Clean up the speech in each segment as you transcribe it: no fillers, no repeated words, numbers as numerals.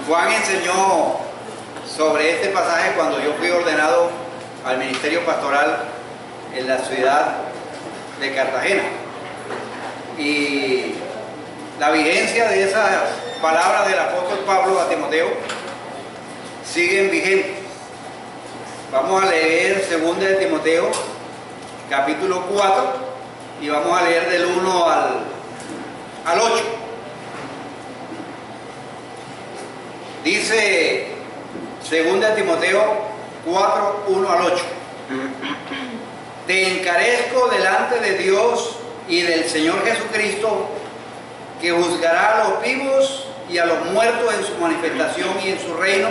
Juan enseñó sobre este pasaje cuando yo fui ordenado al ministerio pastoral en la ciudad de Cartagena. Y la vigencia de esas palabras del apóstol Pablo a Timoteo siguen vigentes. Vamos a leer 2 de Timoteo, capítulo 4, y vamos a leer del 1 al 8. Dice 2 de Timoteo 4, 1 al 8. Te encarezco delante de Dios y del Señor Jesucristo, que juzgará a los vivos y a los muertos en su manifestación y en su reino,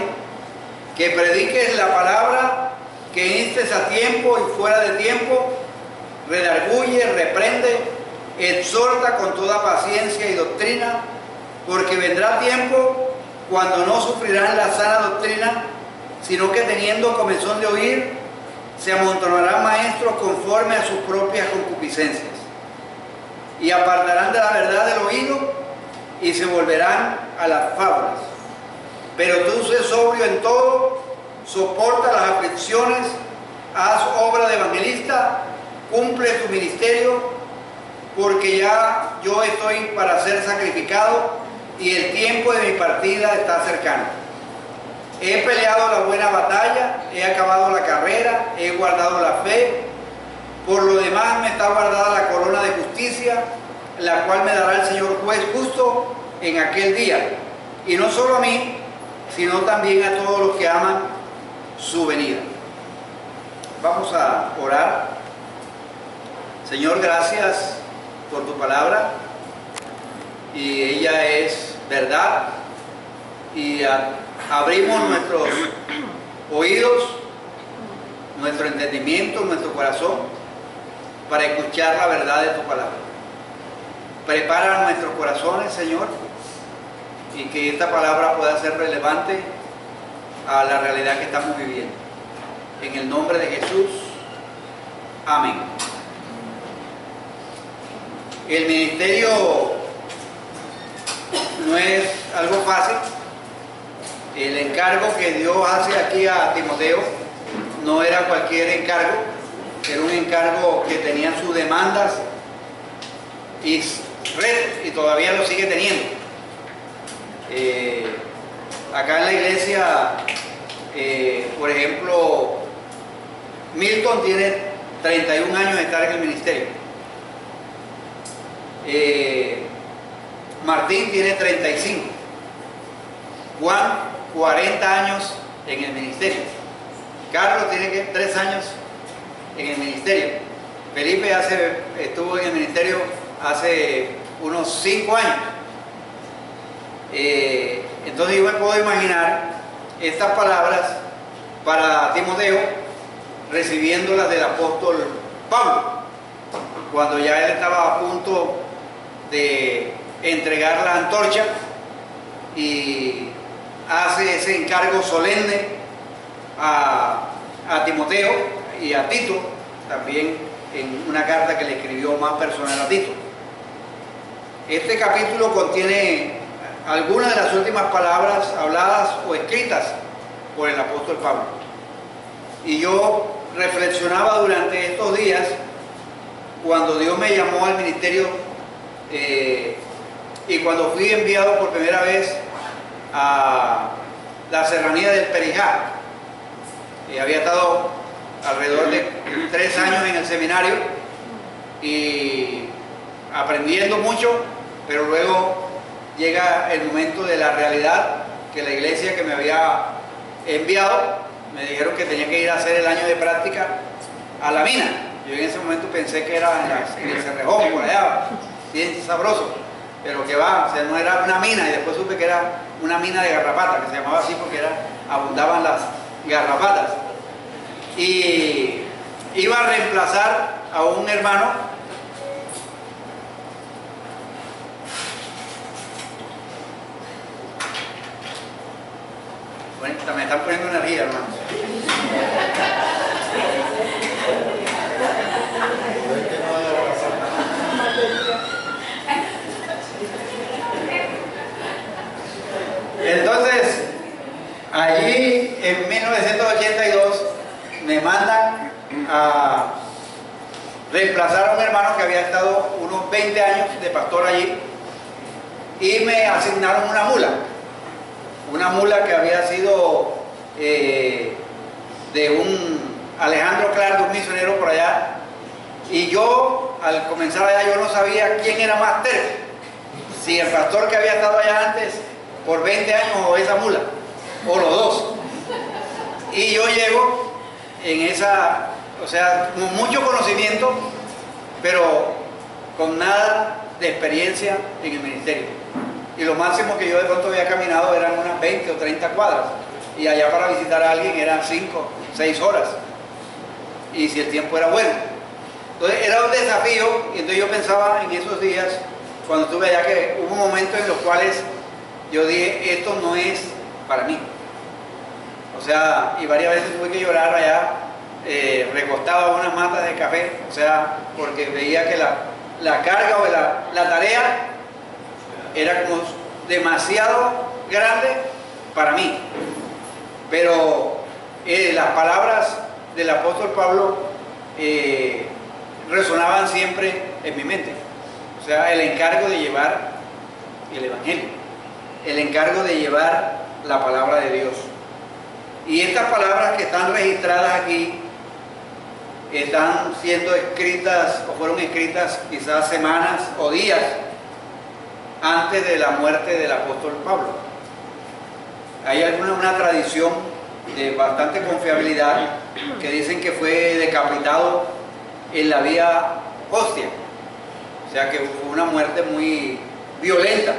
que prediques la palabra, que instes a tiempo y fuera de tiempo, redarguye, reprende, exhorta con toda paciencia y doctrina, porque vendrá tiempo cuando no sufrirán la sana doctrina, sino que teniendo comezón de oír, se amontonarán maestros conforme a sus propias concupiscencias, y apartarán de la verdad del oído y se volverán a las fábulas. Pero tú sé sobrio en todo, soporta las aflicciones, haz obra de evangelista, cumple tu ministerio, porque ya yo estoy para ser sacrificado y el tiempo de mi partida está cercano. He peleado la buena batalla, he acabado la carrera, he guardado la fe. Por lo demás me está guardada la corona de justicia, la cual me dará el Señor juez justo en aquel día. Y no solo a mí, sino también a todos los que aman su venida. Vamos a orar. Señor, gracias por tu palabra. Y ella es verdad. Y abrimos nuestros oídos, nuestro entendimiento, nuestro corazón, para escuchar la verdad de tu palabra. Prepara nuestros corazones, Señor, y que esta palabra pueda ser relevante a la realidad que estamos viviendo. En el nombre de Jesús, amén. El ministerio no es algo fácil. El encargo que Dios hace aquí a Timoteo no era cualquier encargo, era un encargo que tenía sus demandas y retos, y todavía lo sigue teniendo. Acá en la iglesia, por ejemplo, Milton tiene 31 años de estar en el ministerio. Martín tiene 35. Juan, 40 años en el ministerio. Carlos tiene 3 años en el ministerio. Felipe estuvo en el ministerio hace unos 5 años. Entonces yo me puedo imaginar estas palabras para Timoteo recibiéndolas del apóstol Pablo, cuando ya él estaba a punto de entregar la antorcha y hace ese encargo solemne a Timoteo y a Tito, también en una carta que le escribió más personal a Tito. Este capítulo contiene algunas de las últimas palabras habladas o escritas por el apóstol Pablo. Y yo reflexionaba durante estos días, cuando Dios me llamó al ministerio y cuando fui enviado por primera vez a la serranía del Perijá. Había estado alrededor de 3 años en el seminario y aprendiendo mucho, pero luego llega el momento de la realidad, que la iglesia que me había enviado me dijeron que tenía que ir a hacer el año de práctica a la mina. Yo en ese momento pensé que era en el Cerrejón, por allá, bien sabroso, pero que va, o sea, no era una mina, y después supe que era una mina de garrapatas, que se llamaba así porque abundaban las garrapatas. Y iba a reemplazar a un hermano bueno, me están poniendo energía, hermanos. Entonces, en 1982 me mandan a reemplazar a un hermano que había estado unos 20 años de pastor allí y me asignaron una mula que había sido de un Alejandro Clark, un misionero por allá, y yo al comenzar allá yo no sabía quién era más terco, si el pastor que había estado allá antes por 20 años o esa mula, o los dos. Y yo llego en esa, o sea, con mucho conocimiento, pero con nada de experiencia en el ministerio. Y lo máximo que yo de pronto había caminado eran unas 20 o 30 cuadras. Y allá para visitar a alguien eran 5, 6 horas. Y si el tiempo era bueno. Entonces era un desafío, y entonces yo pensaba en esos días, cuando estuve allá, que hubo momentos en los cuales yo dije, esto no es para mí. O sea, y varias veces tuve que llorar allá, recostado a unas matas de café, o sea, porque veía que la carga o la tarea era como demasiado grande para mí. Pero las palabras del apóstol Pablo resonaban siempre en mi mente. O sea, el encargo de llevar el Evangelio, el encargo de llevar la palabra de Dios. Y estas palabras que están registradas aquí están siendo escritas o fueron escritas quizás semanas o días antes de la muerte del apóstol Pablo. Hay una tradición de bastante confiabilidad que dicen que fue decapitado en la vía Ostia, o sea que fue una muerte muy violenta,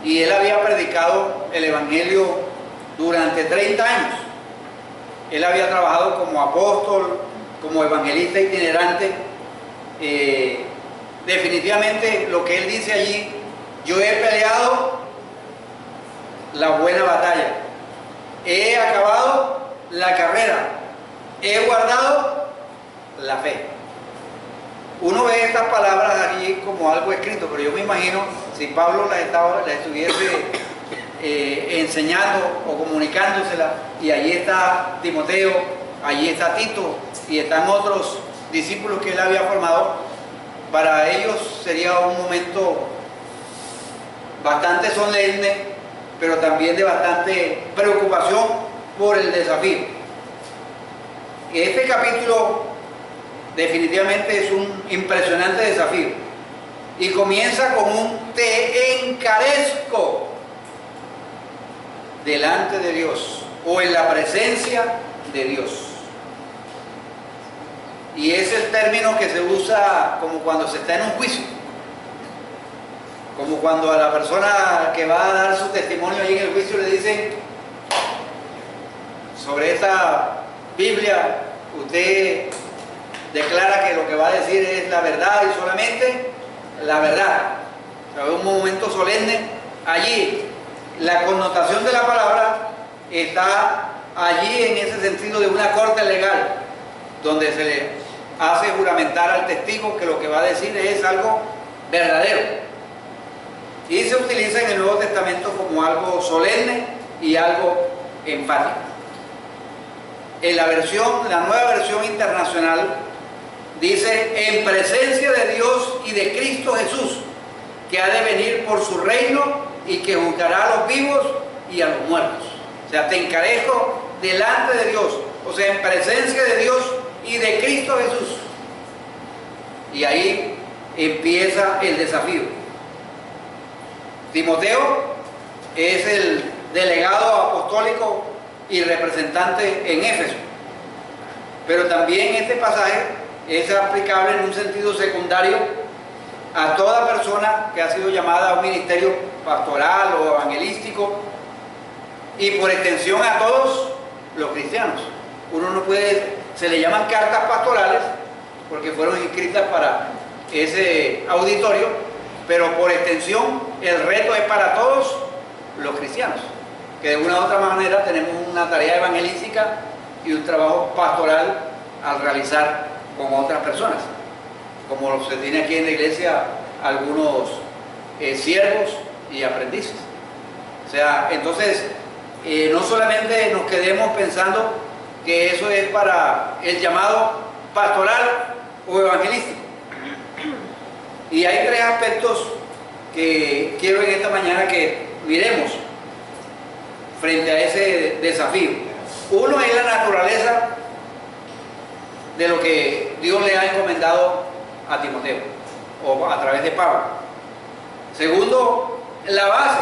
y él había predicado el Evangelio durante 30 años. Él había trabajado como apóstol, como evangelista itinerante. Definitivamente lo que él dice allí: yo he peleado la buena batalla, he acabado la carrera, he guardado la fe. Uno ve estas palabras allí como algo escrito, pero yo me imagino si Pablo las estuviese enseñando o comunicándosela, y allí está Timoteo, allí está Tito y están otros discípulos que él había formado, para ellos sería un momento bastante solemne, pero también de bastante preocupación por el desafío. Este capítulo definitivamente es un impresionante desafío y comienza con un te encarezco delante de Dios o en la presencia de Dios. Y es el término que se usa como cuando se está en un juicio, como cuando a la persona que va a dar su testimonio allí en el juicio le dicen: sobre esta Biblia usted declara que lo que va a decir es la verdad y solamente la verdad. O sea, es un momento solemne. Allí la connotación de la palabra está allí en ese sentido de una corte legal, donde se le hace juramentar al testigo que lo que va a decir es algo verdadero. Y se utiliza en el Nuevo Testamento como algo solemne y algo enfático. En la nueva versión internacional dice: en presencia de Dios y de Cristo Jesús, que ha de venir por su reino y que juzgará a los vivos y a los muertos. O sea, te encarezco delante de Dios, o sea, en presencia de Dios y de Cristo Jesús. Y ahí empieza el desafío. Timoteo es el delegado apostólico y representante en Éfeso, pero también este pasaje es aplicable en un sentido secundario a toda persona que ha sido llamada a un ministerio pastoral o evangelístico, y por extensión a todos los cristianos. Uno no puede, se le llaman cartas pastorales porque fueron escritas para ese auditorio, pero por extensión el reto es para todos los cristianos, que de una u otra manera tenemos una tarea evangelística y un trabajo pastoral al realizar con otras personas, como se tiene aquí en la iglesia algunos siervos y aprendices. O sea, entonces no solamente nos quedemos pensando que eso es para el llamado pastoral o evangelístico. Y hay tres aspectos que quiero en esta mañana que miremos frente a ese desafío. Uno es la naturaleza de lo que Dios le ha encomendado a Timoteo, o a través de Pablo. Segundo, la base,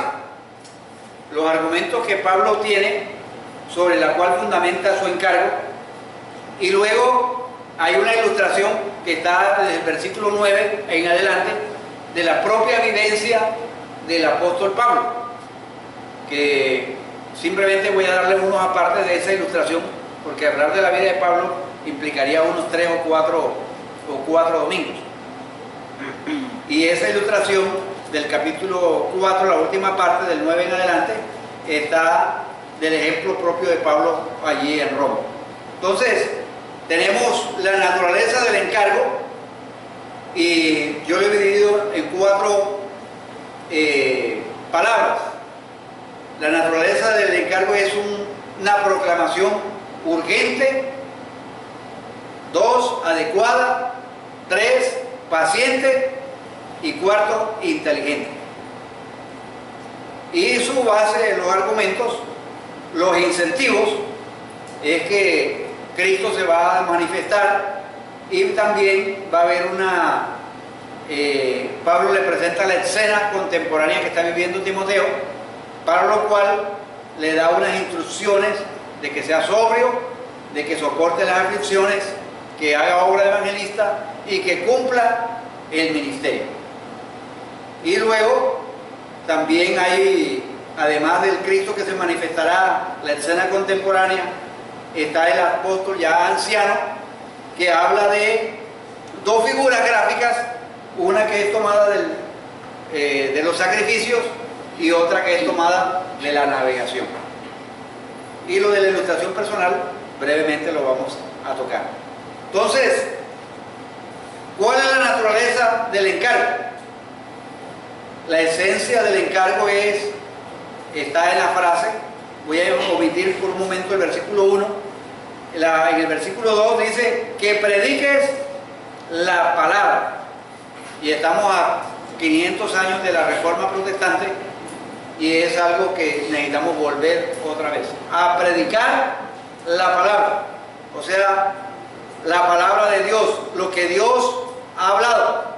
los argumentos que Pablo tiene sobre la cual fundamenta su encargo. Y luego hay una ilustración que está desde el versículo 9 en adelante de la propia vivencia del apóstol Pablo, que simplemente voy a darle unos apartes de esa ilustración, porque hablar de la vida de Pablo implicaría unos 3 o 4 domingos. Y esa ilustración del capítulo 4, la última parte del 9 en adelante, está del ejemplo propio de Pablo allí en Roma. Entonces, tenemos la naturaleza del encargo, y yo lo he dividido en 4 palabras. La naturaleza del encargo es una proclamación urgente. 2, adecuada. 3, paciente. Y 4, inteligente. Y su base, los argumentos, los incentivos, es que Cristo se va a manifestar, y también va a haber Pablo le presenta la escena contemporánea que está viviendo Timoteo, para lo cual le da unas instrucciones de que sea sobrio, de que soporte las aflicciones, que haga obra de evangelista y que cumpla el ministerio. Y luego también hay, además del Cristo que se manifestará, la escena contemporánea, está el apóstol ya anciano, que habla de 2 figuras gráficas, una que es tomada de los sacrificios y otra que es tomada de la navegación. Y lo de la ilustración personal, brevemente lo vamos a tocar. Entonces, ¿cuál es la naturaleza del encargo? La esencia del encargo está en la frase. Voy a omitir por un momento el versículo 1. En el versículo 2 dice que prediques la palabra. Y estamos a 500 años de la Reforma Protestante, y es algo que necesitamos volver otra vez a predicar la palabra, o sea, la palabra de Dios, lo que Dios ha hablado.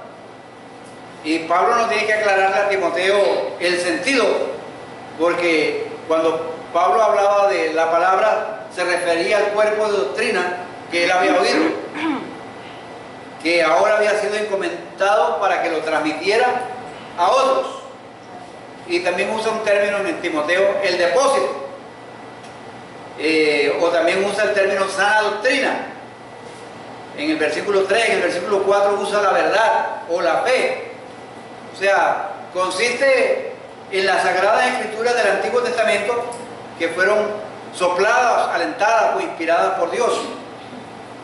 Y Pablo nos tiene que aclararle a Timoteo el sentido, porque cuando Pablo hablaba de la palabra se refería al cuerpo de doctrina que él había oído, que ahora había sido encomendado para que lo transmitiera a otros. Y también usa un término en Timoteo, el depósito, o también usa el término sana doctrina. En el versículo 3, en el versículo 4 usa la verdad o la fe. O sea, consiste en las sagradas escrituras del Antiguo Testamento, que fueron sopladas, alentadas o inspiradas por Dios,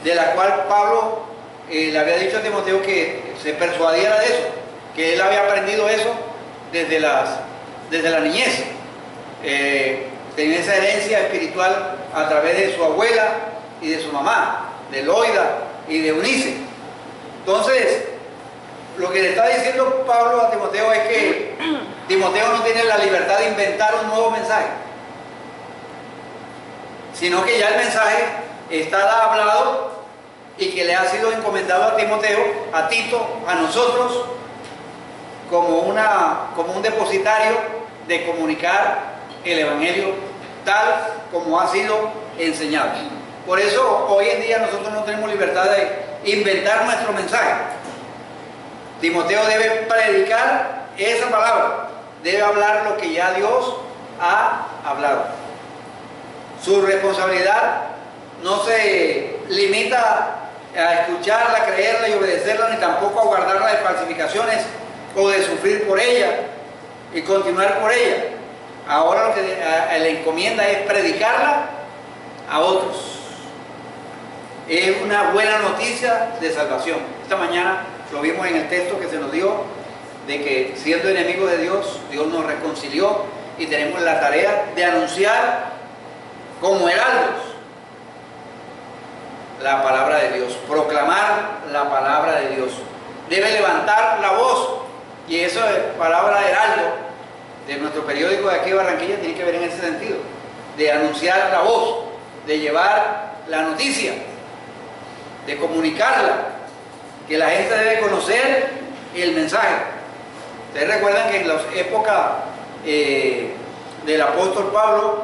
de la cual Pablo le había dicho a Timoteo que se persuadiera de eso, que él había aprendido eso desde la niñez. Tenía esa herencia espiritual a través de su abuela y de su mamá, de Loida y de Eunice. Entonces, lo que le está diciendo Pablo a Timoteo es que Timoteo no tiene la libertad de inventar un nuevo mensaje, sino que ya el mensaje está hablado y que le ha sido encomendado a Timoteo, a Tito, a nosotros, como un depositario de comunicar el Evangelio tal como ha sido enseñado. Por eso hoy en día nosotros no tenemos libertad de inventar nuestro mensaje. Timoteo debe predicar esa palabra, debe hablar lo que ya Dios ha hablado. Su responsabilidad no se limita a escucharla, creerla y obedecerla, ni tampoco a guardarla de falsificaciones o de sufrir por ella y continuar por ella. Ahora lo que le encomienda es predicarla a otros. Es una buena noticia de salvación. Esta mañana lo vimos en el texto que se nos dio, de que siendo enemigos de Dios, Dios nos reconcilió, y tenemos la tarea de anunciar como heraldos la palabra de Dios, proclamar la palabra de Dios. Debe levantar la voz, y eso es palabra de heraldo de nuestro periódico de aquí de Barranquilla, tiene que ver en ese sentido, de anunciar la voz, de llevar la noticia, de comunicarla, que la gente debe conocer el mensaje. Ustedes recuerdan que en la época del apóstol Pablo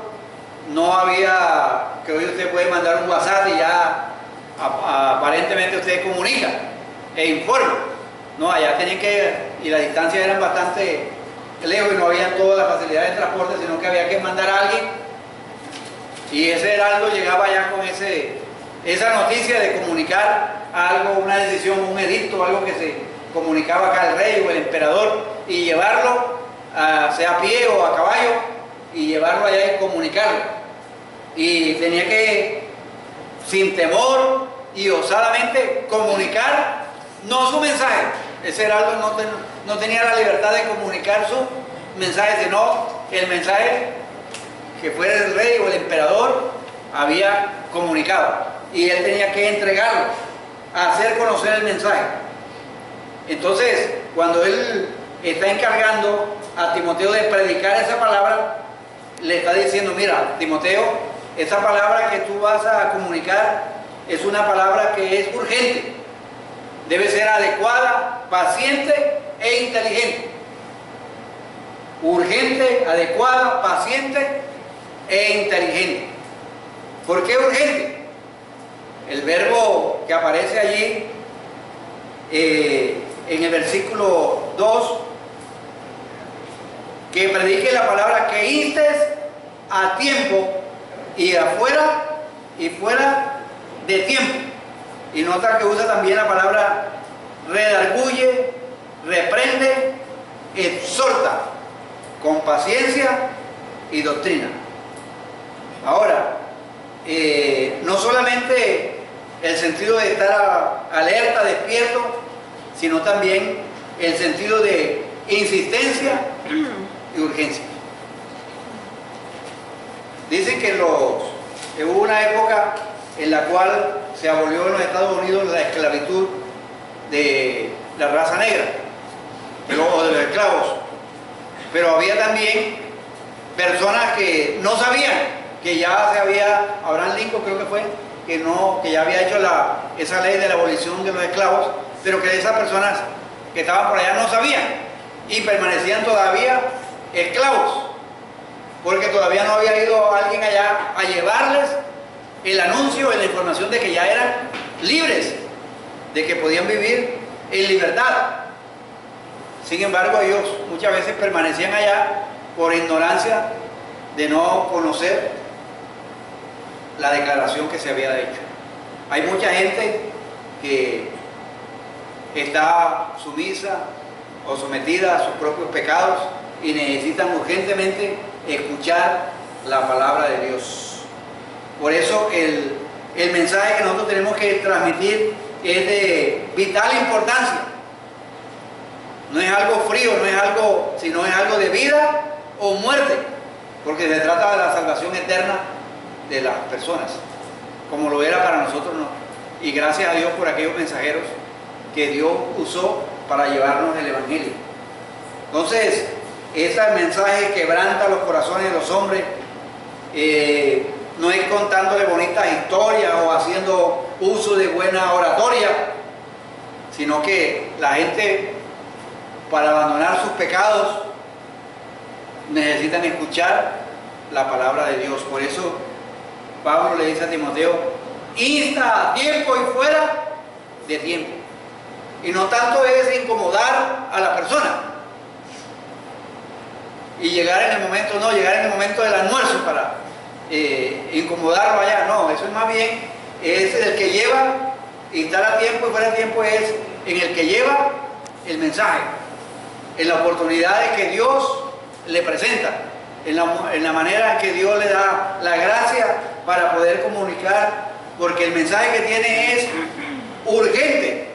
no había, que hoy usted puede mandar un WhatsApp y ya aparentemente usted comunica e informa. No, allá tenían que, y las distancias eran bastante lejos y no había todas las facilidades de transporte, sino que había que mandar a alguien, y ese heraldo llegaba ya con esa noticia de comunicar algo, una decisión, un edicto, algo que se comunicaba acá al rey o el emperador, y llevarlo, sea a pie o a caballo, y llevarlo allá y comunicarlo. Y tenía que, sin temor y osadamente, comunicar no su mensaje. Ese heraldo no tenía la libertad de comunicar su mensaje, sino el mensaje que fuera el rey o el emperador había comunicado, y él tenía que entregarlo, hacer conocer el mensaje. Entonces, cuando él está encargando a Timoteo de predicar esa palabra, le está diciendo: mira, Timoteo, esa palabra que tú vas a comunicar es una palabra que es urgente, debe ser adecuada, paciente e inteligente. Urgente, adecuada, paciente e inteligente. ¿Por qué urgente? El verbo que aparece allí en el versículo 2, que predique la palabra, que instes a tiempo y afuera y fuera de tiempo. Y nota que usa también la palabra redarguye, reprende, exhorta, con paciencia y doctrina. Ahora, no solamente el sentido de estar alerta, despierto, sino también el sentido de insistencia y urgencia. Dicen que hubo una época en la cual se abolió en los Estados Unidos la esclavitud de la raza negra, o de los esclavos, pero había también personas que no sabían que ya Abraham Lincoln creo que fue, que ya había hecho esa ley de la abolición de los esclavos, pero que esas personas que estaban por allá no sabían y permanecían todavía esclavos, porque todavía no había ido alguien allá a llevarles el anuncio y la información de que ya eran libres, de que podían vivir en libertad. Sin embargo, ellos muchas veces permanecían allá por ignorancia de no conocer la declaración que se había hecho. Hay mucha gente que está sumisa o sometida a sus propios pecados y necesitan urgentemente escuchar la palabra de Dios. Por eso el mensaje que nosotros tenemos que transmitir es de vital importancia. No es algo frío, sino es algo de vida o muerte, porque se trata de la salvación eterna de las personas, como lo era para nosotros, ¿no? Y gracias a Dios por aquellos mensajeros que Dios usó para llevarnos el Evangelio. Entonces, ese mensaje quebranta los corazones de los hombres, no es contándole bonitas historias o haciendo uso de buena oratoria, sino que la gente, para abandonar sus pecados, necesitan escuchar la palabra de Dios. Por eso Pablo le dice a Timoteo: insta a tiempo y fuera de tiempo. Y no tanto es incomodar a la persona y llegar en el momento del almuerzo para incomodarlo allá. No, eso es más bien, es el que lleva, instar a tiempo y fuera de tiempo es en el que lleva el mensaje, en la oportunidad que Dios le presenta, en la manera en que Dios le da la gracia para poder comunicar, porque el mensaje que tiene es urgente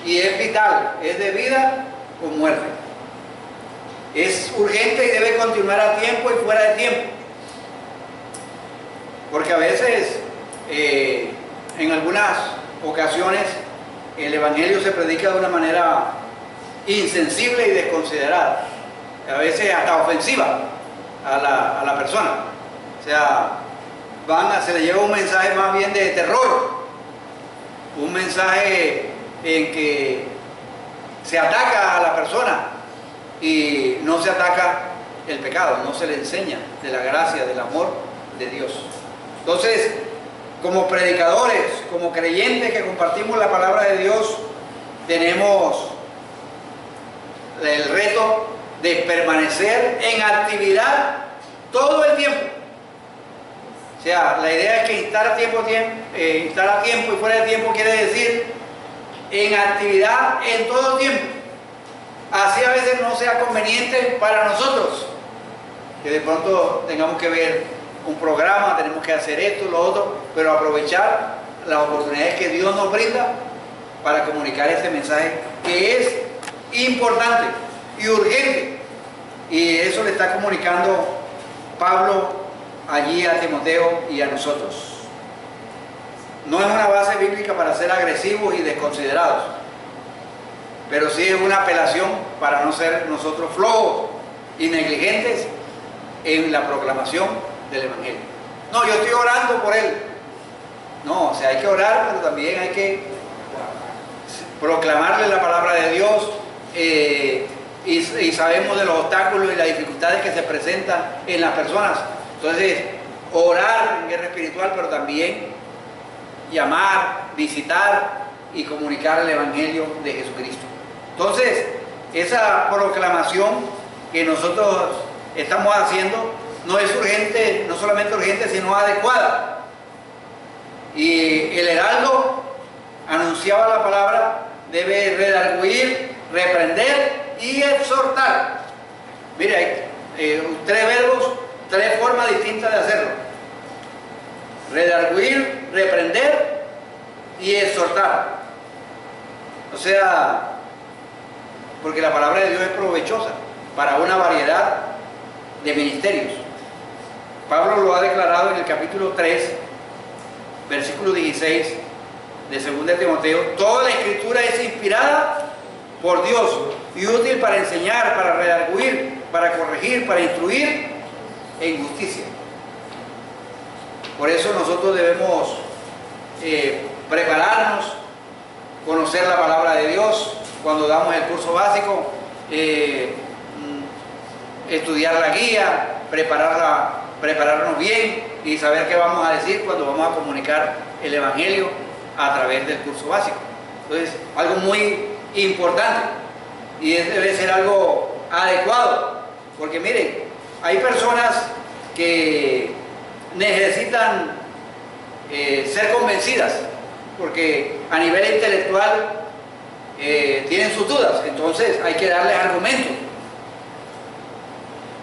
y es vital, es de vida o muerte. Es urgente y debe continuar a tiempo y fuera de tiempo. Porque a veces, en algunas ocasiones, el Evangelio se predica de una manera insensible y desconsiderada, a veces hasta ofensiva a la persona. O sea, se le lleva un mensaje más bien de terror, un mensaje en que se ataca a la persona y no se ataca el pecado, no se le enseña de la gracia, del amor de Dios. Entonces, como predicadores, como creyentes que compartimos la palabra de Dios, tenemos el reto de permanecer en actividad todo el tiempo. O sea, la idea es que estar a tiempo y fuera de tiempo quiere decir en actividad en todo tiempo. Así a veces no sea conveniente para nosotros, que de pronto tengamos que ver un programa, tenemos que hacer esto, lo otro, pero aprovechar las oportunidades que Dios nos brinda para comunicar este mensaje que es importante y urgente. Y eso le está comunicando Pablo allí a Timoteo y a nosotros. No es una base bíblica para ser agresivos y desconsiderados, pero sí es una apelación para no ser nosotros flojos y negligentes en la proclamación del Evangelio. No, yo estoy orando por él. No, o sea, hay que orar, pero también hay que proclamarle la palabra de Dios, y sabemos de los obstáculos y las dificultades que se presentan en las personas. Entonces, orar en guerra espiritual, pero también llamar, visitar y comunicar el Evangelio de Jesucristo. Entonces, esa proclamación que nosotros estamos haciendo no es urgente, no solamente urgente, sino adecuada. Y el heraldo anunciaba la palabra, debe redarguir, reprender y exhortar. Mire, hay tres verbos, tres formas distintas de hacerlo: redarguir, reprender y exhortar. O sea, porque la palabra de Dios es provechosa para una variedad de ministerios. Pablo lo ha declarado en el capítulo 3, versículo 16 de 2 Timoteo: toda la escritura es inspirada por Dios y útil para enseñar, para redarguir, para corregir, para instruir en justicia. Por eso nosotros debemos prepararnos, conocer la palabra de Dios cuando damos el curso básico, estudiar la guía, prepararnos bien y saber qué vamos a decir cuando vamos a comunicar el Evangelio a través del curso básico. Entonces, algo muy importante, y debe ser algo adecuado, porque miren, hay personas que necesitan ser convencidas, porque a nivel intelectual tienen sus dudas, entonces hay que darles argumentos.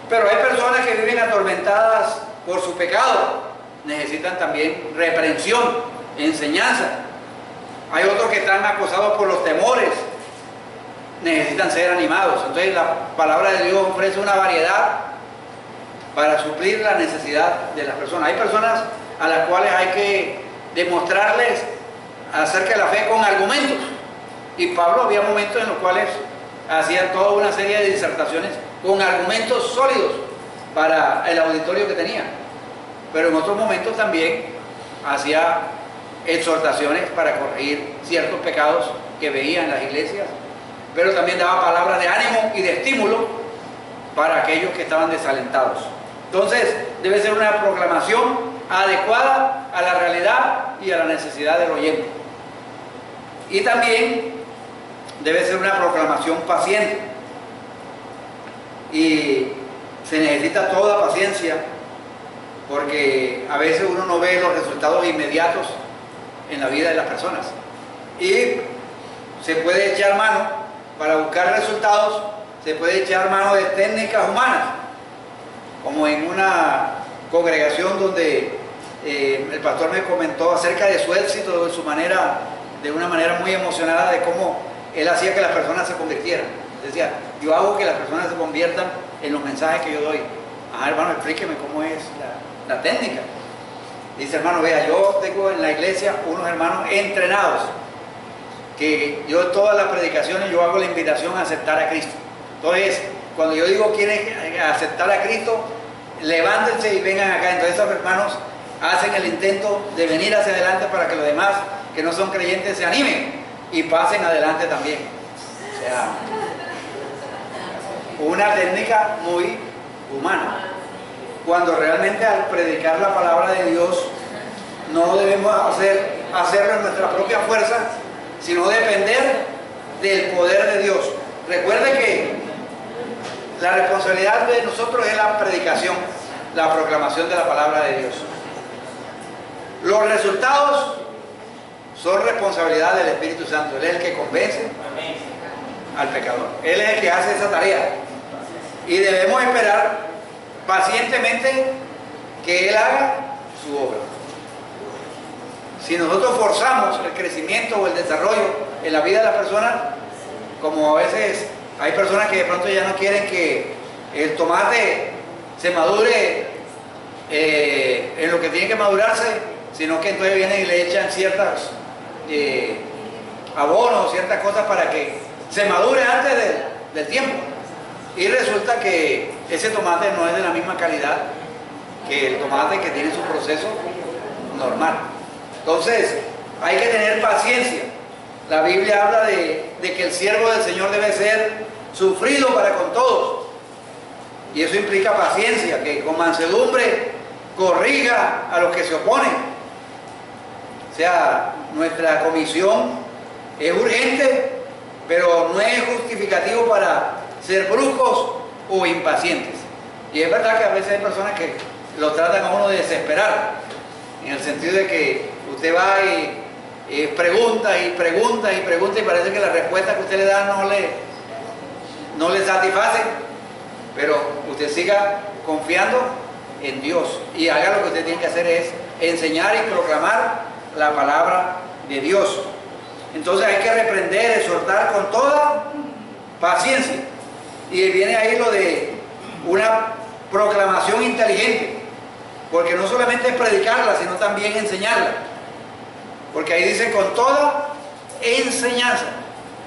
Pero hay personas que viven atormentadas por su pecado, necesitan también reprensión, enseñanza. Hay otros que están acosados por los temores, necesitan ser animados. Entonces la palabra de Dios ofrece una variedad para suplir la necesidad de las personas. Hay personas a las cuales hay que demostrarles acerca de la fe con argumentos. Y Pablo había momentos en los cuales hacía toda una serie de disertaciones con argumentos sólidos para el auditorio que tenía. Pero en otros momentos también hacía exhortaciones para corregir ciertos pecados que veía en las iglesias, pero también daba palabras de ánimo y de estímulo para aquellos que estaban desalentados. Entonces, debe ser una proclamación adecuada a la realidad y a la necesidad del oyente. Y también debe ser una proclamación paciente. Y se necesita toda paciencia, porque a veces uno no ve los resultados inmediatos en la vida de las personas. Y se puede echar mano, para buscar resultados, se puede echar mano de técnicas humanas, como en una congregación donde el pastor me comentó acerca de su éxito, de su manera, de una manera muy emocionada, de cómo él hacía que las personas se convirtieran. Decía, yo hago que las personas se conviertan en los mensajes que yo doy. Ah, hermano, explíqueme cómo es la técnica. Dice, hermano, vea, yo tengo en la iglesia unos hermanos entrenados, que yo todas las predicaciones yo hago la invitación a aceptar a Cristo. Entonces, cuando yo digo quieren aceptar a Cristo, levántense y vengan acá. Entonces esos hermanos hacen el intento de venir hacia adelante para que los demás que no son creyentes se animen y pasen adelante también. O sea, una técnica muy humana, cuando realmente al predicar la palabra de Dios no debemos hacerlo en nuestra propia fuerza, sino depender del poder de Dios. Recuerde que la responsabilidad de nosotros es la predicación, la proclamación de la palabra de Dios. Los resultados son responsabilidad del Espíritu Santo. Él es el que convence al pecador. Él es el que hace esa tarea. Y debemos esperar pacientemente que Él haga su obra. Si nosotros forzamos el crecimiento o el desarrollo en la vida de las personas, como a veces hay personas que de pronto ya no quieren que el tomate se madure en lo que tiene que madurarse, sino que entonces vienen y le echan ciertas abonos, ciertas cosas para que se madure antes del tiempo. Y resulta que ese tomate no es de la misma calidad que el tomate que tiene su proceso normal. Entonces, hay que tener paciencia. La Biblia habla de que el siervo del Señor debe ser sufrido para con todos. Y eso implica paciencia, que con mansedumbre corrija a los que se oponen. O sea, nuestra comisión es urgente, pero no es justificativo para ser bruscos o impacientes. Y es verdad que a veces hay personas que lo tratan a uno de desesperar, en el sentido de que usted va y pregunta y pregunta y pregunta y parece que la respuesta que usted le da no le satisface, pero usted siga confiando en Dios y haga lo que usted tiene que hacer, es enseñar y proclamar la palabra de Dios. Entonces hay que reprender, exhortar con toda paciencia. Y viene ahí lo de una proclamación inteligente, porque no solamente es predicarla, sino también enseñarla. Porque ahí dice con toda enseñanza,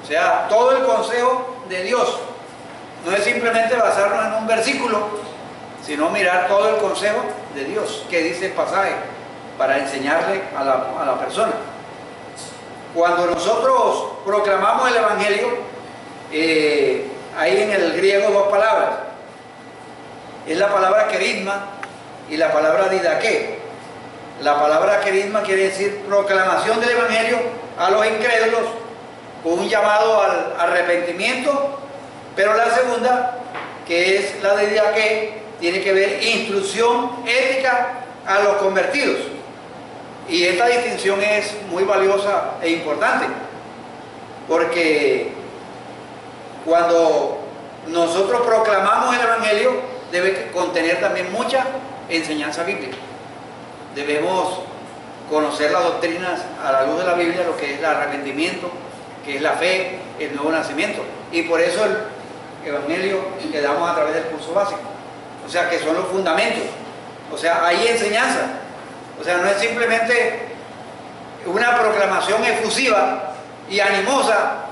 o sea, todo el consejo de Dios. No es simplemente basarnos en un versículo, sino mirar todo el consejo de Dios que dice el pasaje para enseñarle a la persona. Cuando nosotros proclamamos el Evangelio, hay en el griego dos palabras. Es la palabra querigma y la palabra didaqué. La palabra querigma quiere decir proclamación del Evangelio a los incrédulos con un llamado al arrepentimiento, pero la segunda, que es la de didaqué, tiene que ver instrucción ética a los convertidos. Y esta distinción es muy valiosa e importante, porque cuando nosotros proclamamos el Evangelio debe contener también mucha enseñanza bíblica. Debemos conocer las doctrinas a la luz de la Biblia, lo que es el arrepentimiento, que es la fe, el nuevo nacimiento. Y por eso el Evangelio que damos a través del curso básico. O sea, que son los fundamentos. O sea, hay enseñanza. O sea, no es simplemente una proclamación efusiva y animosa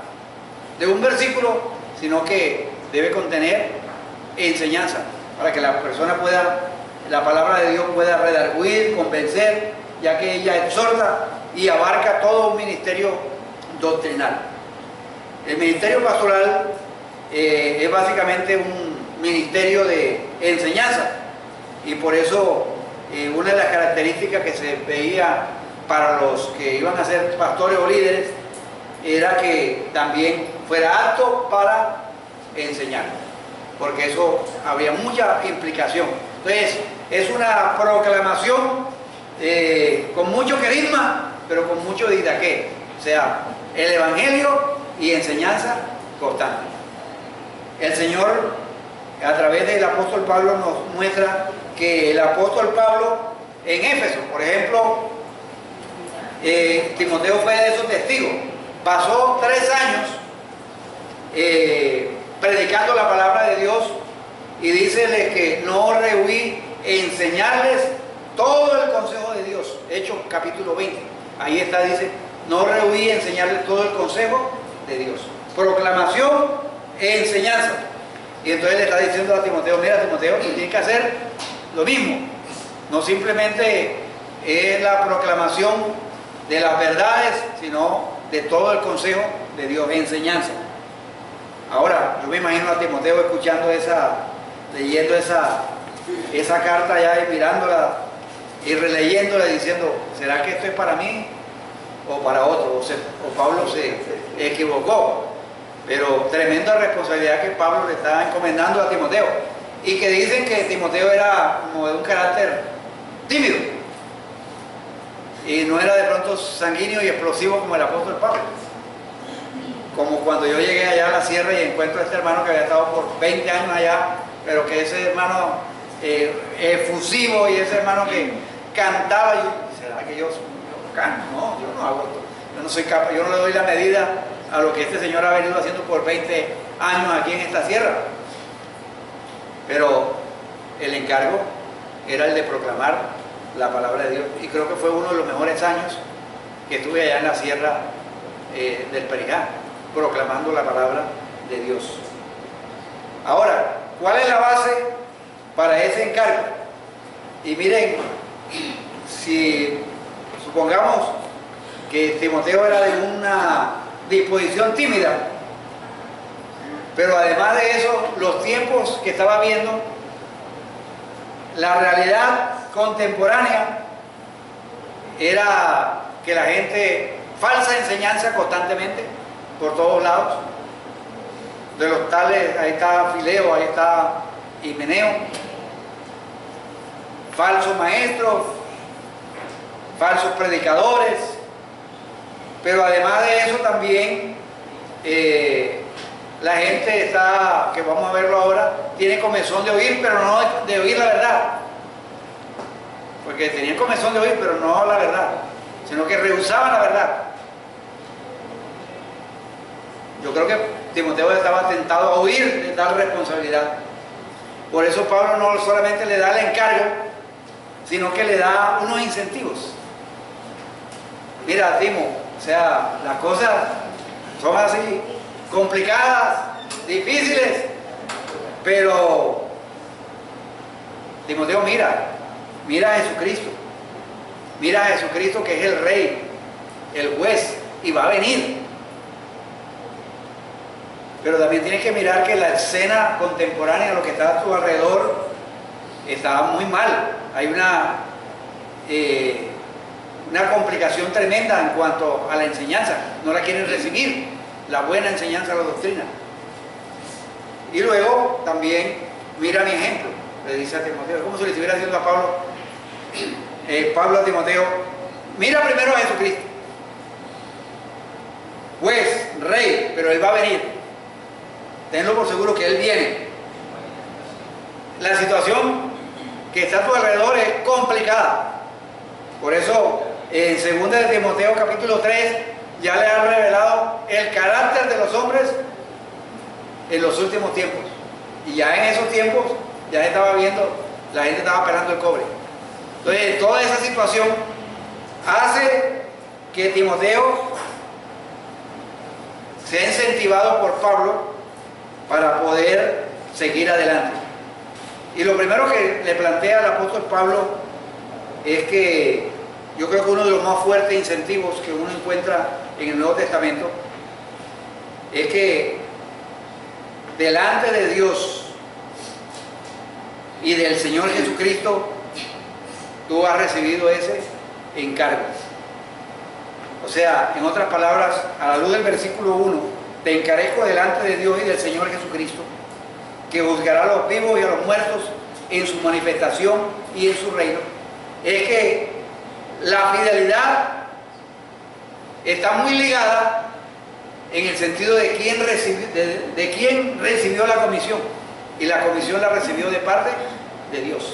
de un versículo, sino que debe contener enseñanza para que la persona pueda, la palabra de Dios pueda redarguir, convencer, ya que ella exhorta y abarca todo un ministerio doctrinal. El ministerio pastoral es básicamente un ministerio de enseñanza, y por eso una de las características que se veía para los que iban a ser pastores o líderes era que también fuera apto para enseñar, porque eso había mucha implicación. Entonces es una proclamación con mucho querigma, pero con mucho didaqué, o sea, el Evangelio y enseñanza constante. El Señor, a través del apóstol Pablo, nos muestra que el apóstol Pablo en Éfeso, por ejemplo, Timoteo fue de esos testigos, pasó 3 años predicando la palabra de Dios, y dícele que no rehuí enseñarles todo el consejo de Dios. Hechos capítulo 20. Ahí está, dice, no rehuí enseñarle todo el consejo de Dios. Proclamación e enseñanza. Y entonces le está diciendo a Timoteo, mira Timoteo, tú tienes que hacer lo mismo. No simplemente es la proclamación de las verdades, sino de todo el consejo de Dios, enseñanza. Ahora, yo me imagino a Timoteo escuchando leyendo esa carta ya y mirándola y releyéndola diciendo, ¿será que esto es para mí o para otro? O Pablo se equivocó. Pero tremenda responsabilidad que Pablo le está encomendando a Timoteo. Y que dicen que Timoteo era como de un carácter tímido. Y no era de pronto sanguíneo y explosivo como el apóstol Pablo. Como cuando yo llegué allá a la sierra y encuentro a este hermano que había estado por 20 años allá, pero que ese hermano efusivo y ese hermano que cantaba, y ¿será que yo canto? No, yo no hago esto. Yo no soy capaz, yo no le doy la medida a lo que este señor ha venido haciendo por 20 años aquí en esta sierra. Pero el encargo era el de proclamar la palabra de Dios. Y creo que fue uno de los mejores años que estuve allá en la sierra del Perijá, proclamando la palabra de Dios. Ahora, ¿cuál es la base para ese encargo? Y miren, si supongamos que Timoteo era de una disposición tímida, pero además de eso, los tiempos que estaba viendo, la realidad contemporánea era que la gente, falsa enseñanza constantemente, por todos lados, de los tales, ahí está Fileo, ahí está Himeneo, falsos maestros, falsos predicadores, pero además de eso también la gente está, que vamos a verlo ahora, tiene comezón de oír, pero no de oír la verdad. Porque tenían comezón de oír, pero no la verdad, sino que rehusaban la verdad. Yo creo que Timoteo estaba tentado a huir de tal responsabilidad. Por eso Pablo no solamente le da el encargo, sino que le da unos incentivos. Mira, Timo, o sea, las cosas son así, complicadas, difíciles, pero Timoteo, mira a Jesucristo. Mira a Jesucristo, que es el Rey, el juez, y va a venir. Pero también tienes que mirar que la escena contemporánea, lo que está a tu alrededor, está muy mal. Hay una complicación tremenda en cuanto a la enseñanza. No la quieren recibir, la buena enseñanza, la doctrina. Y luego también mira mi ejemplo, le dice a Timoteo. Es como si le estuviera diciendo a Pablo, Pablo a Timoteo, mira primero a Jesucristo, juez, rey, pero Él va a venir. Tenlo por seguro que Él viene. La situación que está a tu alrededor es complicada. Por eso, en 2 de Timoteo capítulo 3, ya le ha revelado el carácter de los hombres en los últimos tiempos. Y ya en esos tiempos, ya se estaba viendo, la gente estaba esperando el cobre. Entonces, toda esa situación hace que Timoteo sea incentivado por Pablo para poder seguir adelante. Y lo primero que le plantea el apóstol Pablo es que yo creo que uno de los más fuertes incentivos que uno encuentra en el Nuevo Testamento es que delante de Dios y del Señor Jesucristo tú has recibido ese encargo. O sea, en otras palabras, a la luz del versículo 1, te encarezco delante de Dios y del Señor Jesucristo, que juzgará a los vivos y a los muertos en su manifestación y en su reino. Es que la fidelidad está muy ligada en el sentido de quién recibió la comisión. Y la comisión la recibió de parte de Dios.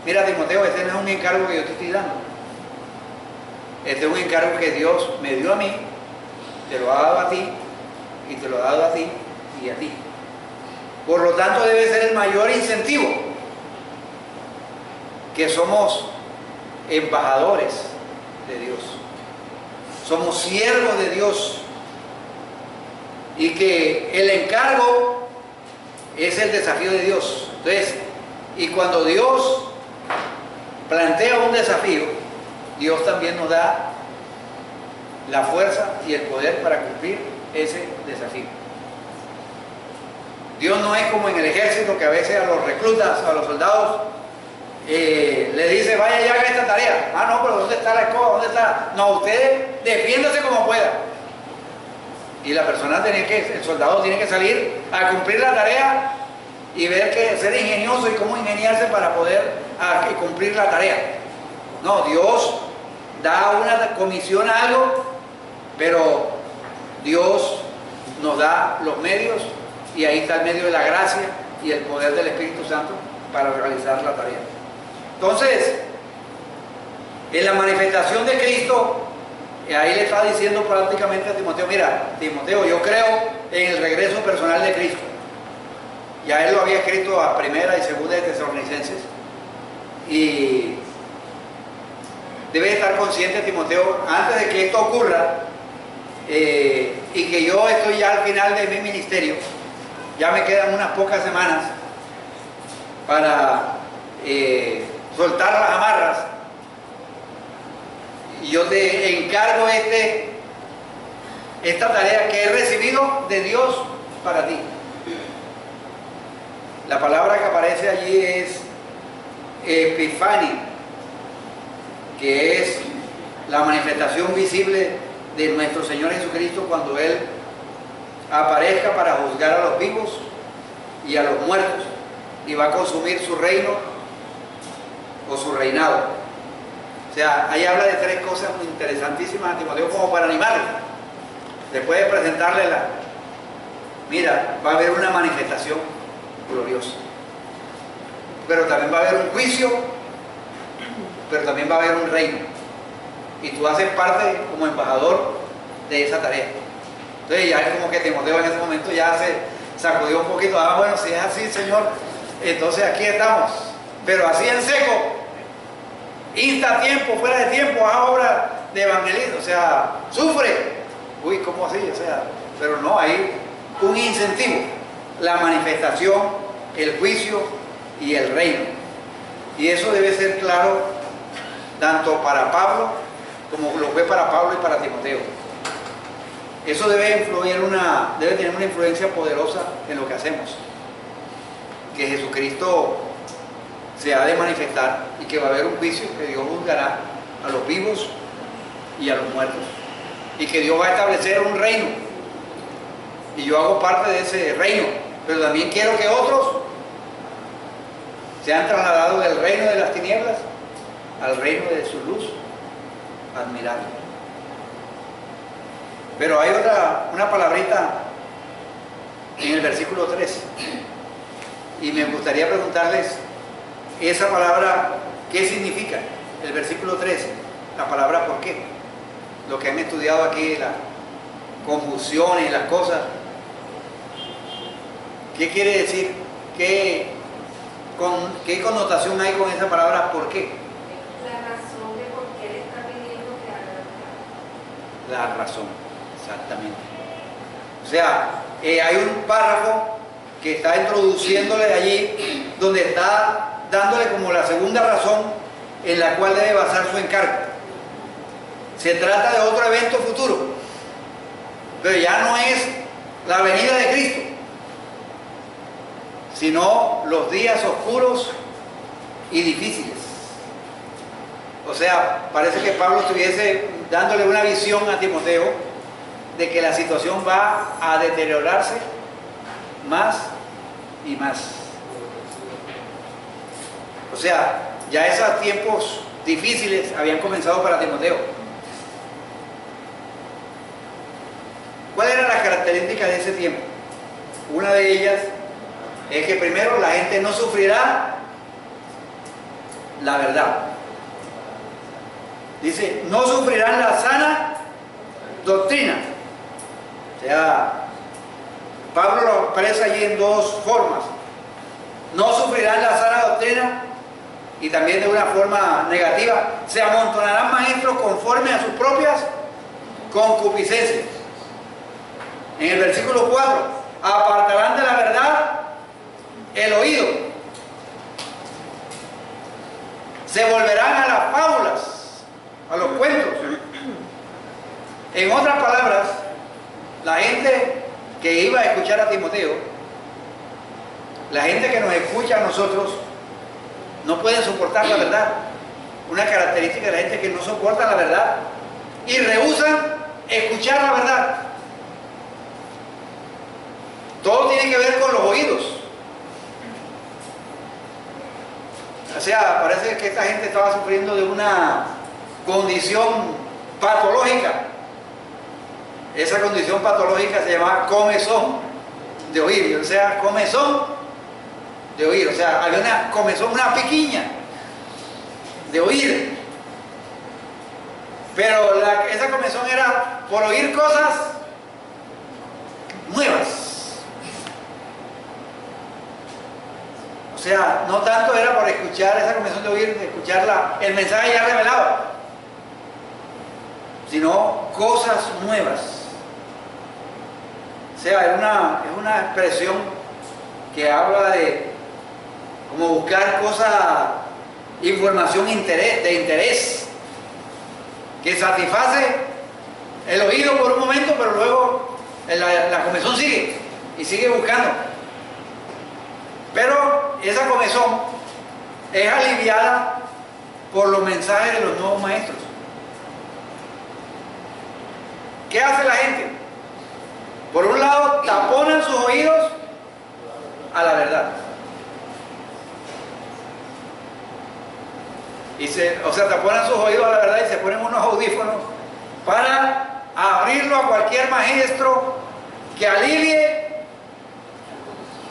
Mira, Timoteo, este no es un encargo que yo te estoy dando. Este es un encargo que Dios me dio a mí, te lo ha dado a ti, y te lo ha dado a ti y a ti. Por lo tanto, debe ser el mayor incentivo que somos embajadores de Dios. Somos siervos de Dios. Y que el encargo es el desafío de Dios. Entonces, y cuando Dios plantea un desafío, Dios también nos da la fuerza y el poder para cumplir ese desafío. Dios no es como en el ejército, que a veces a los reclutas, a los soldados, le dice, vaya y haga esta tarea. Ah, no, pero ¿dónde está la escoba? ¿Dónde está? No, ustedes defiéndase como puedan. Y la persona el soldado tiene que salir a cumplir la tarea y ver que ser ingenioso y cómo ingeniarse para poder cumplir la tarea. No, Dios da una comisión a algo, pero Dios nos da los medios y ahí está el medio de la gracia y el poder del Espíritu Santo para realizar la tarea. Entonces, en la manifestación de Cristo, ahí le está diciendo prácticamente a Timoteo, mira, Timoteo, yo creo en el regreso personal de Cristo. Ya él lo había escrito a primera y segunda de Tesalonicenses. Y debe estar consciente, Timoteo, antes de que esto ocurra, y que yo estoy ya al final de mi ministerio, ya me quedan unas pocas semanas para soltar las amarras. Y yo te encargo esta tarea que he recibido de Dios para ti. La palabra que aparece allí es Epifania, que es la manifestación visible de nuestro Señor Jesucristo cuando Él aparezca para juzgar a los vivos y a los muertos, y va a consumir su reino o su reinado. O sea, ahí habla de tres cosas muy interesantísimas a Timoteo como para animarle. Después de presentarle mira, va a haber una manifestación gloriosa, pero también va a haber un juicio, pero también va a haber un reino, y tú haces parte como embajador de esa tarea. Entonces ya es como que Timoteo en ese momento ya se sacudió un poquito. Ah, bueno, si es así, Señor, entonces aquí estamos, pero así en seco, insta tiempo, fuera de tiempo, haz obra de evangelismo, o sea, sufre. Uy, ¿cómo así? O sea, pero no, hay un incentivo, la manifestación, el juicio y el reino. Y eso debe ser claro tanto para Pablo como lo fue para Pablo y para Timoteo. Eso debe tener una influencia poderosa en lo que hacemos. Que Jesucristo se ha de manifestar y que va a haber un juicio, que Dios juzgará a los vivos y a los muertos. Y que Dios va a establecer un reino. Y yo hago parte de ese reino. Pero también quiero que otros se han trasladado del reino de las tinieblas al reino de su luz admirable. Pero hay una palabrita en el versículo 3, y me gustaría preguntarles esa palabra, ¿qué significa? El versículo 3, la palabra ¿por qué? Lo que han estudiado aquí, las confusiones y las cosas, ¿qué quiere decir? ¿Qué connotación hay con esa palabra ¿por qué? La razón de por qué le está pidiendo que haga. La razón, exactamente. O sea, hay un párrafo que está introduciéndole allí, donde está dándole como la segunda razón en la cual debe basar su encargo. Se trata de otro evento futuro, pero ya no es la venida de Cristo, sino los días oscuros y difíciles. O sea, parece que Pablo estuviese dándole una visión a Timoteo de que la situación va a deteriorarse más y más. O sea, ya esos tiempos difíciles habían comenzado para Timoteo. ¿Cuáles eran las características de ese tiempo? Una de ellas es que primero la gente no sufrirá la verdad. Dice, no sufrirán la sana doctrina. O sea, Pablo lo expresa allí en dos formas. No sufrirán la sana doctrina y también de una forma negativa, se amontonarán maestros conforme a sus propias concupiscencias. En el versículo 4, apartarán de la verdad el oído, se volverán a las fábulas, a los cuentos. En otras palabras, la gente que iba a escuchar a Timoteo, la gente que nos escucha a nosotros, no pueden soportar la verdad. Una característica de la gente que no soporta la verdad y rehúsan escuchar la verdad. Todo tiene que ver con los oídos. O sea, parece que esta gente estaba sufriendo de una condición patológica. Esa condición patológica se llama comezón de oír, o sea, comezón de oír, o sea, había una comezón, una piquiña de oír. Pero esa comezón era por oír cosas nuevas. O sea, no tanto era por escuchar esa comezón de oír, de escuchar el mensaje ya revelado, sino cosas nuevas. O sea, es una expresión que habla de como buscar cosas, información de interés, que satisface el oído por un momento, pero luego la comezón sigue y sigue buscando. Pero esa comezón es aliviada por los mensajes de los nuevos maestros. ¿Qué hace la gente? Por un lado, taponan sus oídos a la verdad. Taponan sus oídos a la verdad y se ponen unos audífonos para abrirlo a cualquier maestro que alivie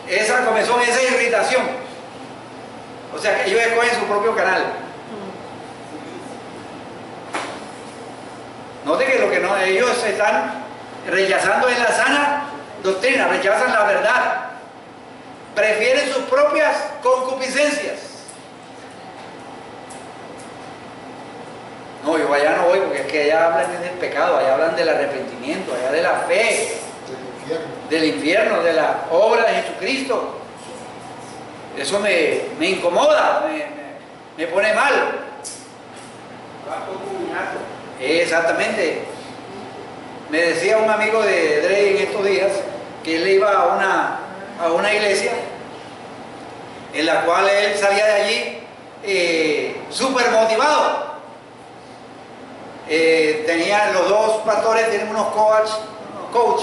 esa comezón, esa irritación. O sea, que ellos escogen su propio canal. Note que lo que no, ellos están rechazando es la sana doctrina, rechazan la verdad, prefieren sus propias concupiscencias. No, yo allá no voy porque es que allá hablan del pecado, allá hablan del arrepentimiento, allá de la fe, del infierno, de la obra de Jesucristo. Eso me incomoda, me pone mal. Exactamente. Me decía un amigo de Drey en estos días que él iba a una iglesia en la cual él salía de allí súper motivado. Los dos pastores tienen unos coach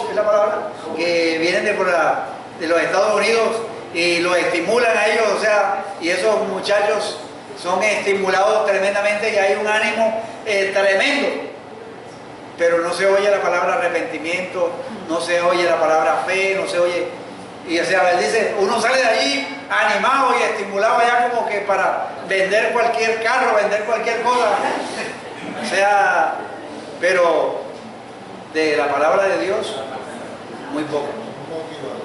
es la palabra, que vienen de los Estados Unidos y los estimulan a ellos, o sea, y esos muchachos son estimulados tremendamente y hay un ánimo tremendo, pero no se oye la palabra arrepentimiento, no se oye la palabra fe, no se oye, y o sea, él dice, uno sale de allí animado y estimulado ya como que para vender cualquier carro, vender cualquier cosa, o sea, pero de la palabra de Dios, muy poco.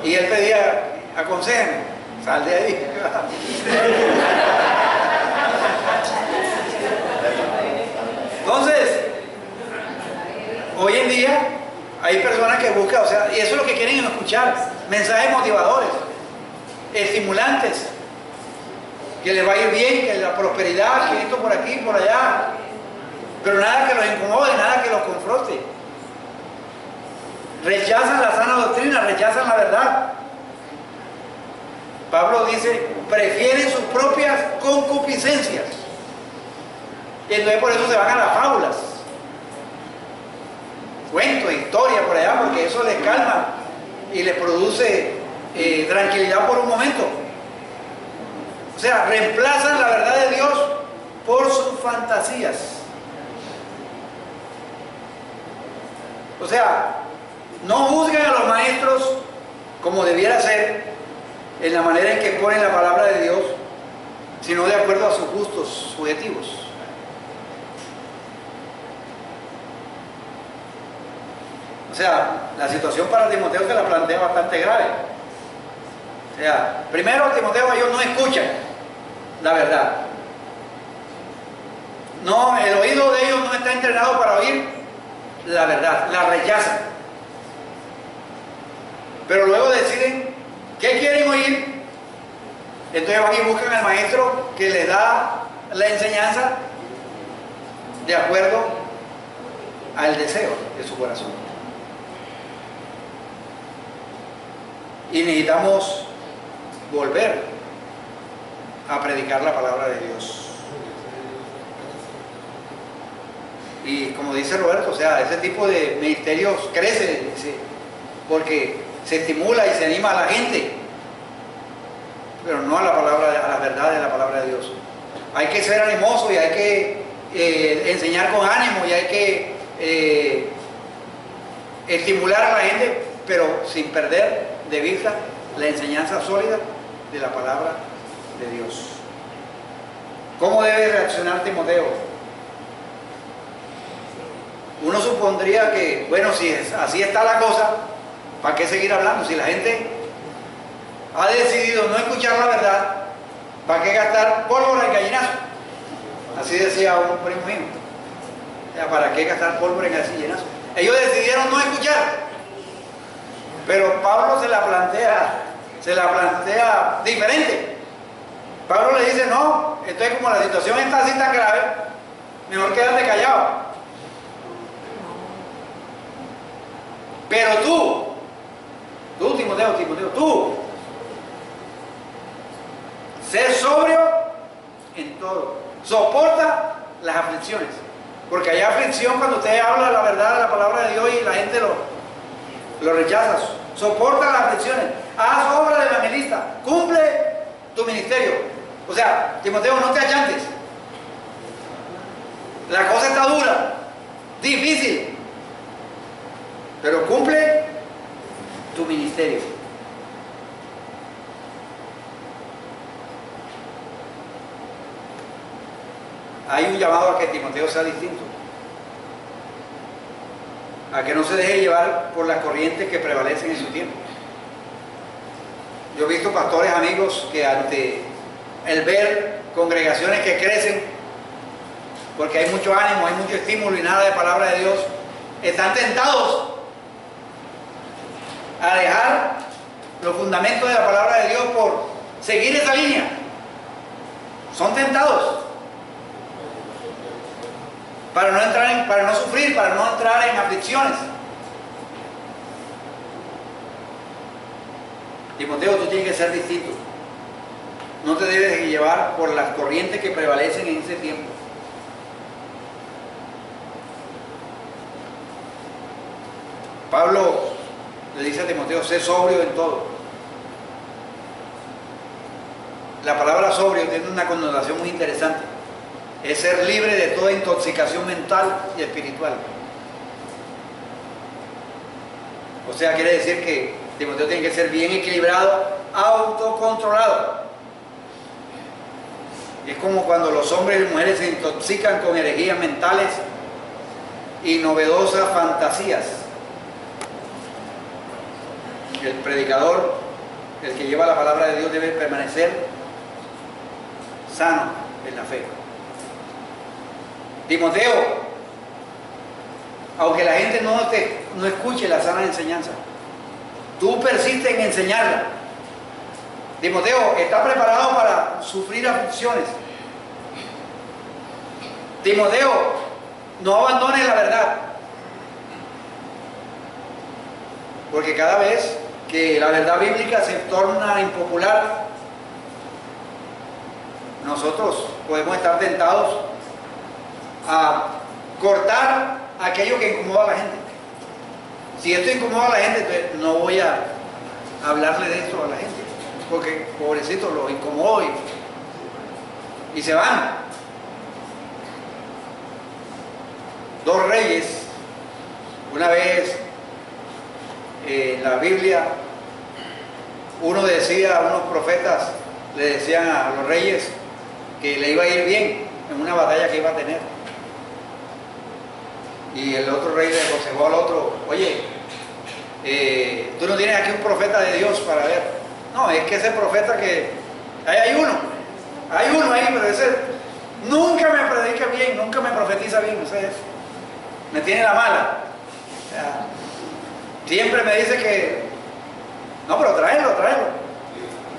Y él pedía, aconséjenme, sal de ahí. Entonces, hoy en día hay personas que buscan, o sea, y eso es lo que quieren escuchar, mensajes motivadores, estimulantes, que les va a ir bien, que la prosperidad, que esto por aquí, por allá, pero nada que los incomode, nada que los confronte. Rechazan la sana doctrina, rechazan la verdad. Pablo dice, prefieren sus propias concupiscencias. Y entonces por eso se van a las fábulas. Cuentos, historias por allá, porque eso les calma y les produce tranquilidad por un momento. O sea, reemplazan la verdad de Dios por sus fantasías. O sea, no juzgan a los maestros como debiera ser en la manera en que ponen la palabra de Dios, sino de acuerdo a sus gustos subjetivos. O sea, la situación para Timoteo se la plantea bastante grave. O sea, primero Timoteo, ellos no escuchan la verdad. No, el oído de ellos no está entrenado para oír la verdad, la rechazan. Pero luego deciden qué quieren oír. Entonces van y buscan al maestro que les da la enseñanza de acuerdo al deseo de su corazón. Y necesitamos volver a predicar la palabra de Dios. Y como dice Roberto, o sea, ese tipo de ministerios crece, porque se estimula y se anima a la gente, pero no a la palabra, a la verdad de la palabra de Dios. Hay que ser animoso y hay que enseñar con ánimo y hay que estimular a la gente, pero sin perder de vista la enseñanza sólida de la palabra de Dios. ¿Cómo debe reaccionar Timoteo? Uno supondría que, bueno, si así está la cosa, ¿para qué seguir hablando? Si la gente ha decidido no escuchar la verdad, ¿para qué gastar pólvora y gallinazo? Así decía un primo mío. ¿Para qué gastar pólvora y gallinazo? Ellos decidieron no escuchar. Pero Pablo se la plantea diferente. Pablo le dice, no, entonces como la situación está así tan grave, mejor quédate callado. Pero tú Timoteo, tú, sé sobrio en todo, soporta las aflicciones, porque hay aflicción cuando usted habla la verdad de la palabra de Dios y la gente lo rechaza. Soporta las aflicciones, haz obra de evangelista, cumple tu ministerio. O sea, Timoteo, no te achantes, la cosa está dura, difícil, pero cumple tu ministerio. Hay un llamado a que Timoteo sea distinto, a que no se deje llevar por las corrientes que prevalecen en su tiempo. Yo he visto pastores amigos que ante el ver congregaciones que crecen, porque hay mucho ánimo, hay mucho estímulo y nada de palabra de Dios, están tentados a dejar los fundamentos de la palabra de Dios por seguir esa línea. Son tentados para no sufrir, para no entrar en aflicciones. Timoteo, tú tienes que ser distinto. No te debes de llevar por las corrientes que prevalecen en ese tiempo. Pablo le dice a Timoteo, sé sobrio en todo. La palabra sobrio tiene una connotación muy interesante. Es ser libre de toda intoxicación mental y espiritual. O sea, quiere decir que Timoteo tiene que ser bien equilibrado, autocontrolado. Es como cuando los hombres y mujeres se intoxican con herejías mentales y novedosas fantasías. El predicador, el que lleva la palabra de Dios, debe permanecer sano en la fe. Timoteo, aunque la gente no escuche la sana enseñanza, tú persistes en enseñarla. Timoteo, está preparado para sufrir aflicciones. Timoteo, no abandones la verdad, porque cada vez que la verdad bíblica se torna impopular, nosotros podemos estar tentados a cortar aquello que incomoda a la gente. Si esto incomoda a la gente, entonces no voy a hablarle de esto a la gente, porque pobrecito lo incomodo y se van. Dos reyes, una vez en la Biblia, uno decía, a unos profetas le decían a los reyes que le iba a ir bien en una batalla que iba a tener. Y el otro rey le aconsejó al otro, oye, tú no tienes aquí un profeta de Dios para ver. No, es que ese profeta que... hay uno ahí, pero ese Nunca me predica bien, nunca me profetiza bien, ustedes. Me tiene la mala. O sea, siempre me dice que, no, pero tráelo.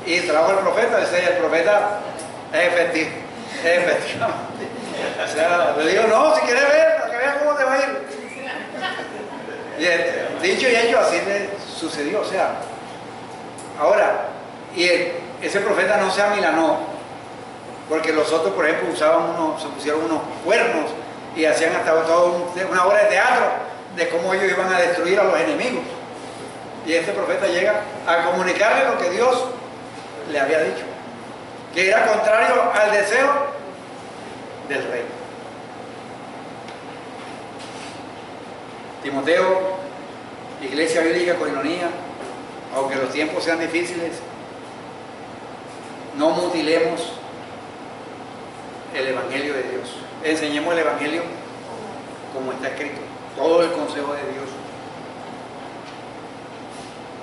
Y trajo al profeta, dice, el profeta es efectivo, efectivamente. O sea, le digo, no, si quieres ver, para que veas cómo te va a ir. Y dicho y hecho, así le sucedió. O sea, ahora, ese profeta no se amilanó, porque los otros, por ejemplo, se pusieron unos cuernos y hacían hasta toda una obra de teatro de cómo ellos iban a destruir a los enemigos. Y este profeta llega a comunicarle lo que Dios le había dicho, que era contrario al deseo del rey. Timoteo, Iglesia Bíblica Koinonia, aunque los tiempos sean difíciles, no mutilemos el Evangelio de Dios. Enseñemos el Evangelio como está escrito, todo el consejo de Dios.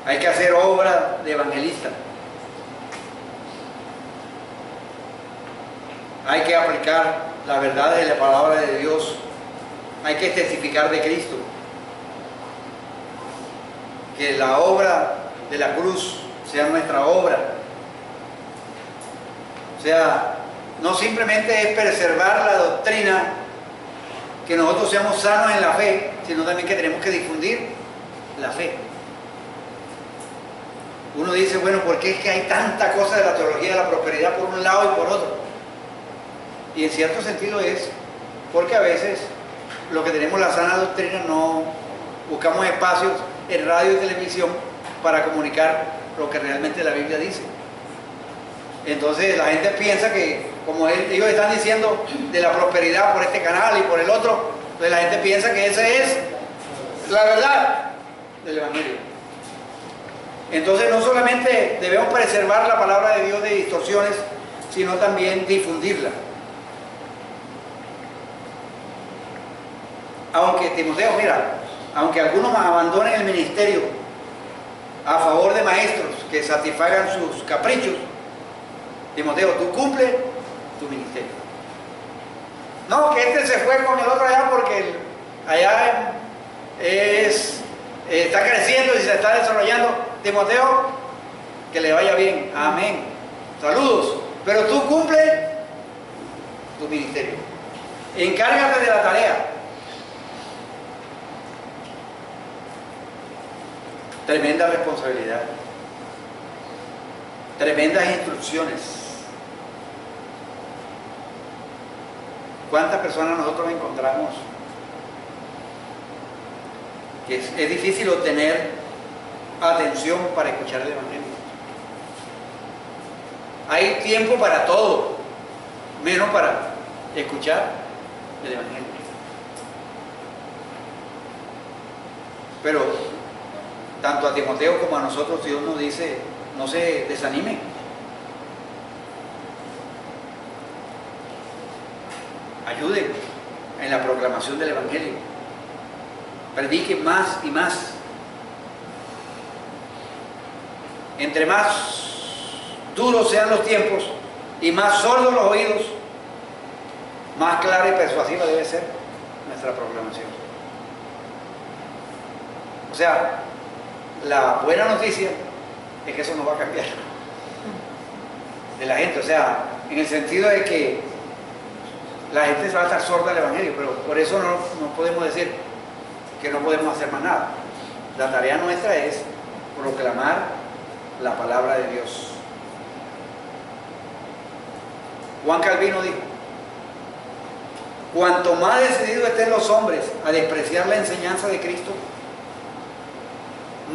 Hay que hacer obra de evangelista. Hay que aplicar las verdades de la palabra de Dios. Hay que testificar de Cristo. Que la obra de la cruz sea nuestra obra. O sea, no simplemente es preservar la doctrina, que nosotros seamos sanos en la fe, sino también que tenemos que difundir la fe. Uno dice, bueno, ¿por qué es que hay tanta cosa de la teología de la prosperidad por un lado y por otro? Y en cierto sentido es porque a veces los que tenemos la sana doctrina no buscamos espacios en radio y televisión para comunicar lo que realmente la Biblia dice. Entonces la gente piensa que, como ellos están diciendo de la prosperidad por este canal y por el otro, entonces la gente piensa que esa es la verdad del Evangelio. Entonces no solamente debemos preservar la palabra de Dios de distorsiones, sino también difundirla. Aunque Timoteo, mira, aunque algunos abandonen el ministerio a favor de maestros que satisfagan sus caprichos, Timoteo, tú cumple tu ministerio. No, que este se fue con el otro allá porque allá está creciendo y se está desarrollando. Timoteo, que le vaya bien. Amén. Saludos. Pero tú cumple tu ministerio. Encárgate de la tarea. Tremenda responsabilidad. Tremendas instrucciones. ¿Cuántas personas nosotros encontramos que es difícil obtener atención para escuchar el Evangelio? Hay tiempo para todo, menos para escuchar el Evangelio. Pero tanto a Timoteo como a nosotros Dios nos dice, no se desanimen. Ayuden en la proclamación del Evangelio. Prediquen más y más. Entre más duros sean los tiempos y más sordos los oídos, más clara y persuasiva debe ser nuestra proclamación. O sea, la buena noticia es que eso no va a cambiar de la gente. O sea, en el sentido de que la gente va a estar sorda al Evangelio, pero por eso no podemos decir que no podemos hacer más nada. La tarea nuestra es proclamar la palabra de Dios. Juan Calvino dijo: cuanto más decididos estén los hombres a despreciar la enseñanza de Cristo,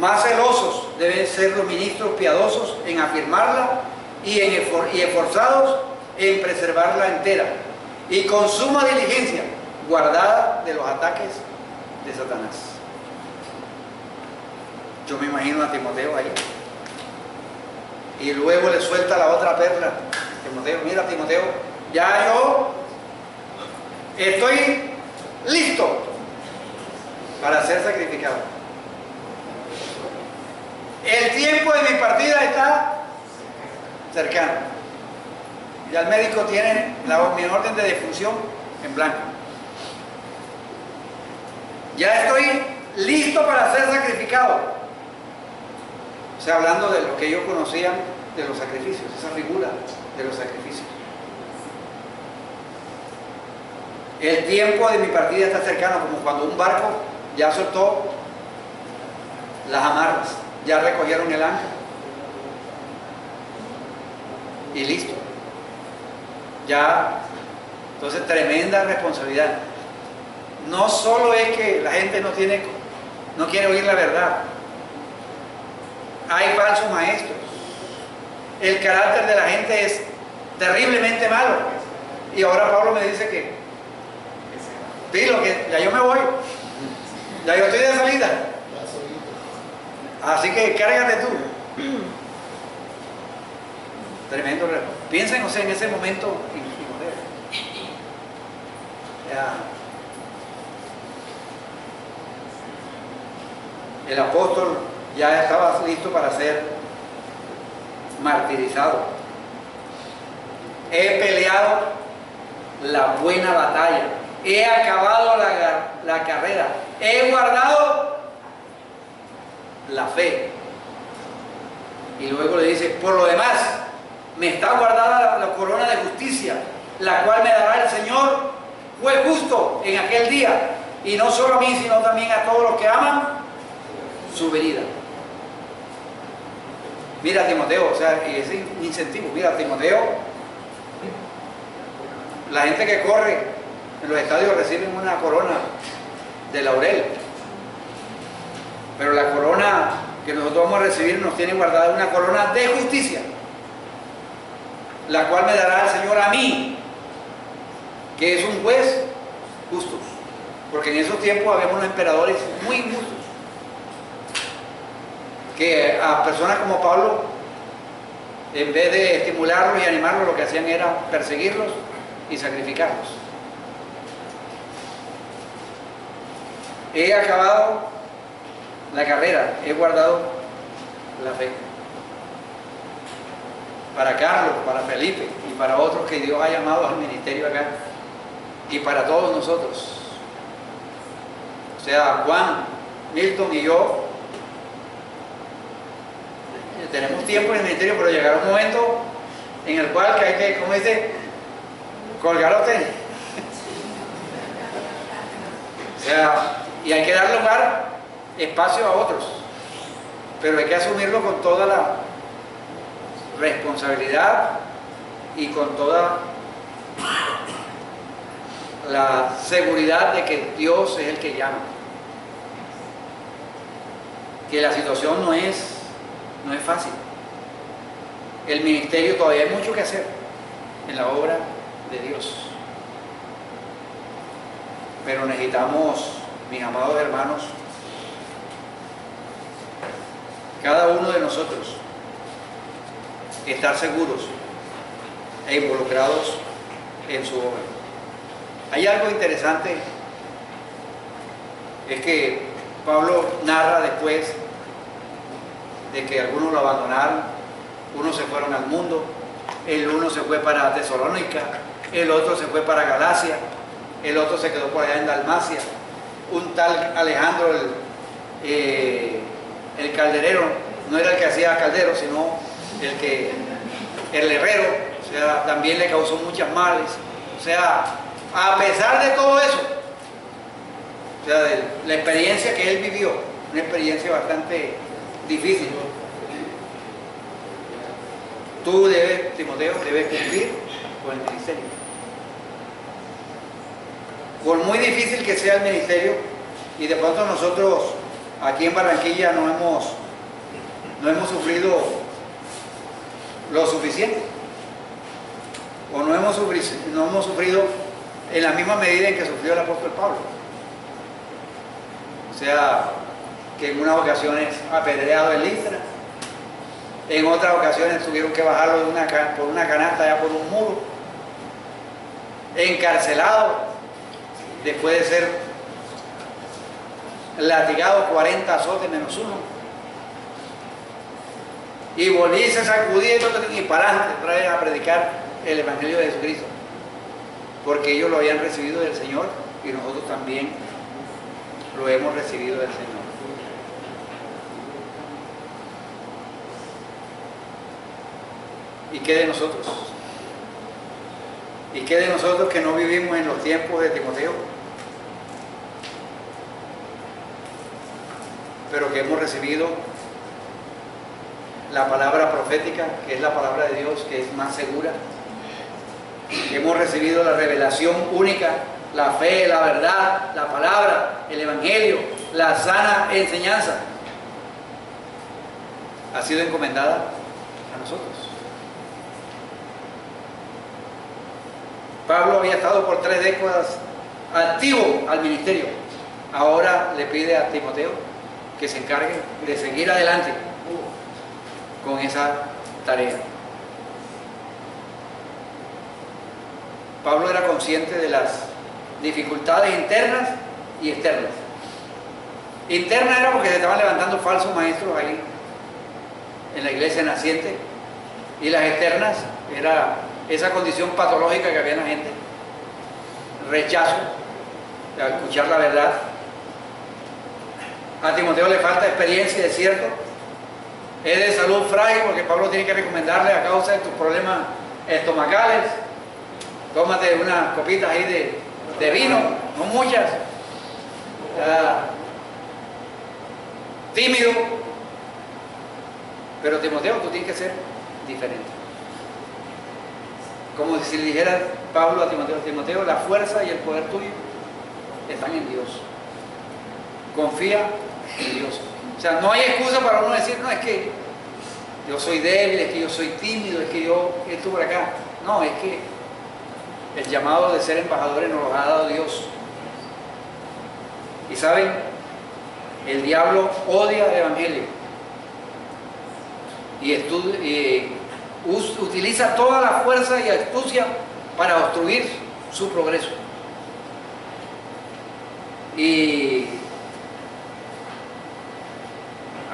más celosos deben ser los ministros piadosos en afirmarla y esforzados en preservarla entera y con suma diligencia guardada de los ataques de Satanás. Yo me imagino a Timoteo ahí y luego le suelta la otra perla. Timoteo, mira Timoteo, ya yo estoy listo para ser sacrificado. El tiempo de mi partida está cercano. Ya el médico tiene mi orden de defunción en blanco. Ya estoy listo para ser sacrificado. O sea, hablando de lo que ellos conocían de los sacrificios, esa figura de los sacrificios. El tiempo de mi partida está cercano, como cuando un barco ya soltó las amarras, ya recogieron el ancla y listo. Ya, entonces tremenda responsabilidad. No solo es que la gente no quiere oír la verdad, hay falsos maestros. El carácter de la gente es terriblemente malo. Y ahora Pablo me dice que, dilo, que ya yo me voy, ya yo estoy de salida. Así que cárgate tú. Tremendo. Piensen, o sea, en ese momento, ya, el apóstol ya estaba listo para ser martirizado. He peleado la buena batalla, he acabado la carrera, he guardado la fe. Y luego le dice, por lo demás, me está guardada la corona de justicia, la cual me dará el Señor, juez justo, en aquel día. Y no solo a mí, sino también a todos los que aman su venida. Mira Timoteo, o sea, y ese incentivo, mira Timoteo, la gente que corre en los estadios reciben una corona de laurel, pero la corona que nosotros vamos a recibir nos tiene guardada una corona de justicia, la cual me dará el Señor a mí, que es un juez justo, porque en esos tiempos había unos emperadores muy injustos, que a personas como Pablo, en vez de estimularlos y animarlos, lo que hacían era perseguirlos y sacrificarlos. He acabado la carrera, he guardado la fe. Para Carlos, para Felipe y para otros que Dios ha llamado al ministerio acá, y para todos nosotros. O sea, Juan, Milton y yo tenemos tiempo en el ministerio, pero llegará un momento en el cual que hay que, como dice, colgar a usted. O sea, y hay que dar lugar, espacio a otros, pero hay que asumirlo con toda la responsabilidad y con toda la seguridad de que Dios es el que llama, que la situación no es fácil. El ministerio todavía hay mucho que hacer en la obra de Dios, pero necesitamos, mis amados hermanos, cada uno de nosotros estar seguros e involucrados en su obra. Hay algo interesante, es que Pablo narra después de que algunos lo abandonaron, unos se fueron al mundo, el uno se fue para Tesalónica, el otro se fue para Galacia, el otro se quedó por allá en Dalmacia, un tal Alejandro, el calderero, no era el que hacía caldero, sino el herrero, o sea, también le causó muchas males. O sea, a pesar de todo eso, o sea, de la experiencia que él vivió, una experiencia bastante difícil, tú debes, Timoteo, debes cumplir con el ministerio. Por muy difícil que sea el ministerio, y de pronto nosotros aquí en Barranquilla no hemos sufrido lo suficiente, o no hemos sufrido en la misma medida en que sufrió el apóstol Pablo. O sea, que en unas ocasiones apedreado en Listra, en otras ocasiones tuvieron que bajarlo por una canasta allá por un muro, encarcelado después de ser latigado 40 azotes menos uno, y volví, se sacudía y para adelante otra vez a predicar el Evangelio de Jesucristo, porque ellos lo habían recibido del Señor y nosotros también lo hemos recibido del Señor. ¿Y qué de nosotros? ¿Y qué de nosotros que no vivimos en los tiempos de Timoteo? Pero que hemos recibido la palabra profética, que es la palabra de Dios, que es más segura. Hemos recibido la revelación única, la fe, la verdad, la palabra, el Evangelio, la sana enseñanza. Ha sido encomendada a nosotros. Pablo había estado por 3 décadas activo al ministerio. Ahora le pide a Timoteo que se encargue de seguir adelante con esa tarea. Pablo era consciente de las dificultades internas y externas. Interna era porque se estaban levantando falsos maestros ahí en la iglesia naciente, y las externas era esa condición patológica que había en la gente, rechazo de escuchar la verdad. A Timoteo le falta experiencia, es cierto, es de salud frágil, porque Pablo tiene que recomendarle a causa de tus problemas estomacales, tómate unas copitas ahí de vino, no muchas. Tímido, pero Timoteo, tú tienes que ser diferente. Como si le dijera Pablo a Timoteo: Timoteo, la fuerza y el poder tuyo están en Dios. Confía en Dios. O sea, no hay excusa para uno decir, no, es que yo soy débil, es que yo soy tímido, es que yo estuve por acá. No, es que el llamado de ser embajadores nos lo ha dado Dios. Y saben, el diablo odia el Evangelio y utiliza toda la fuerza y astucia para obstruir su progreso. Y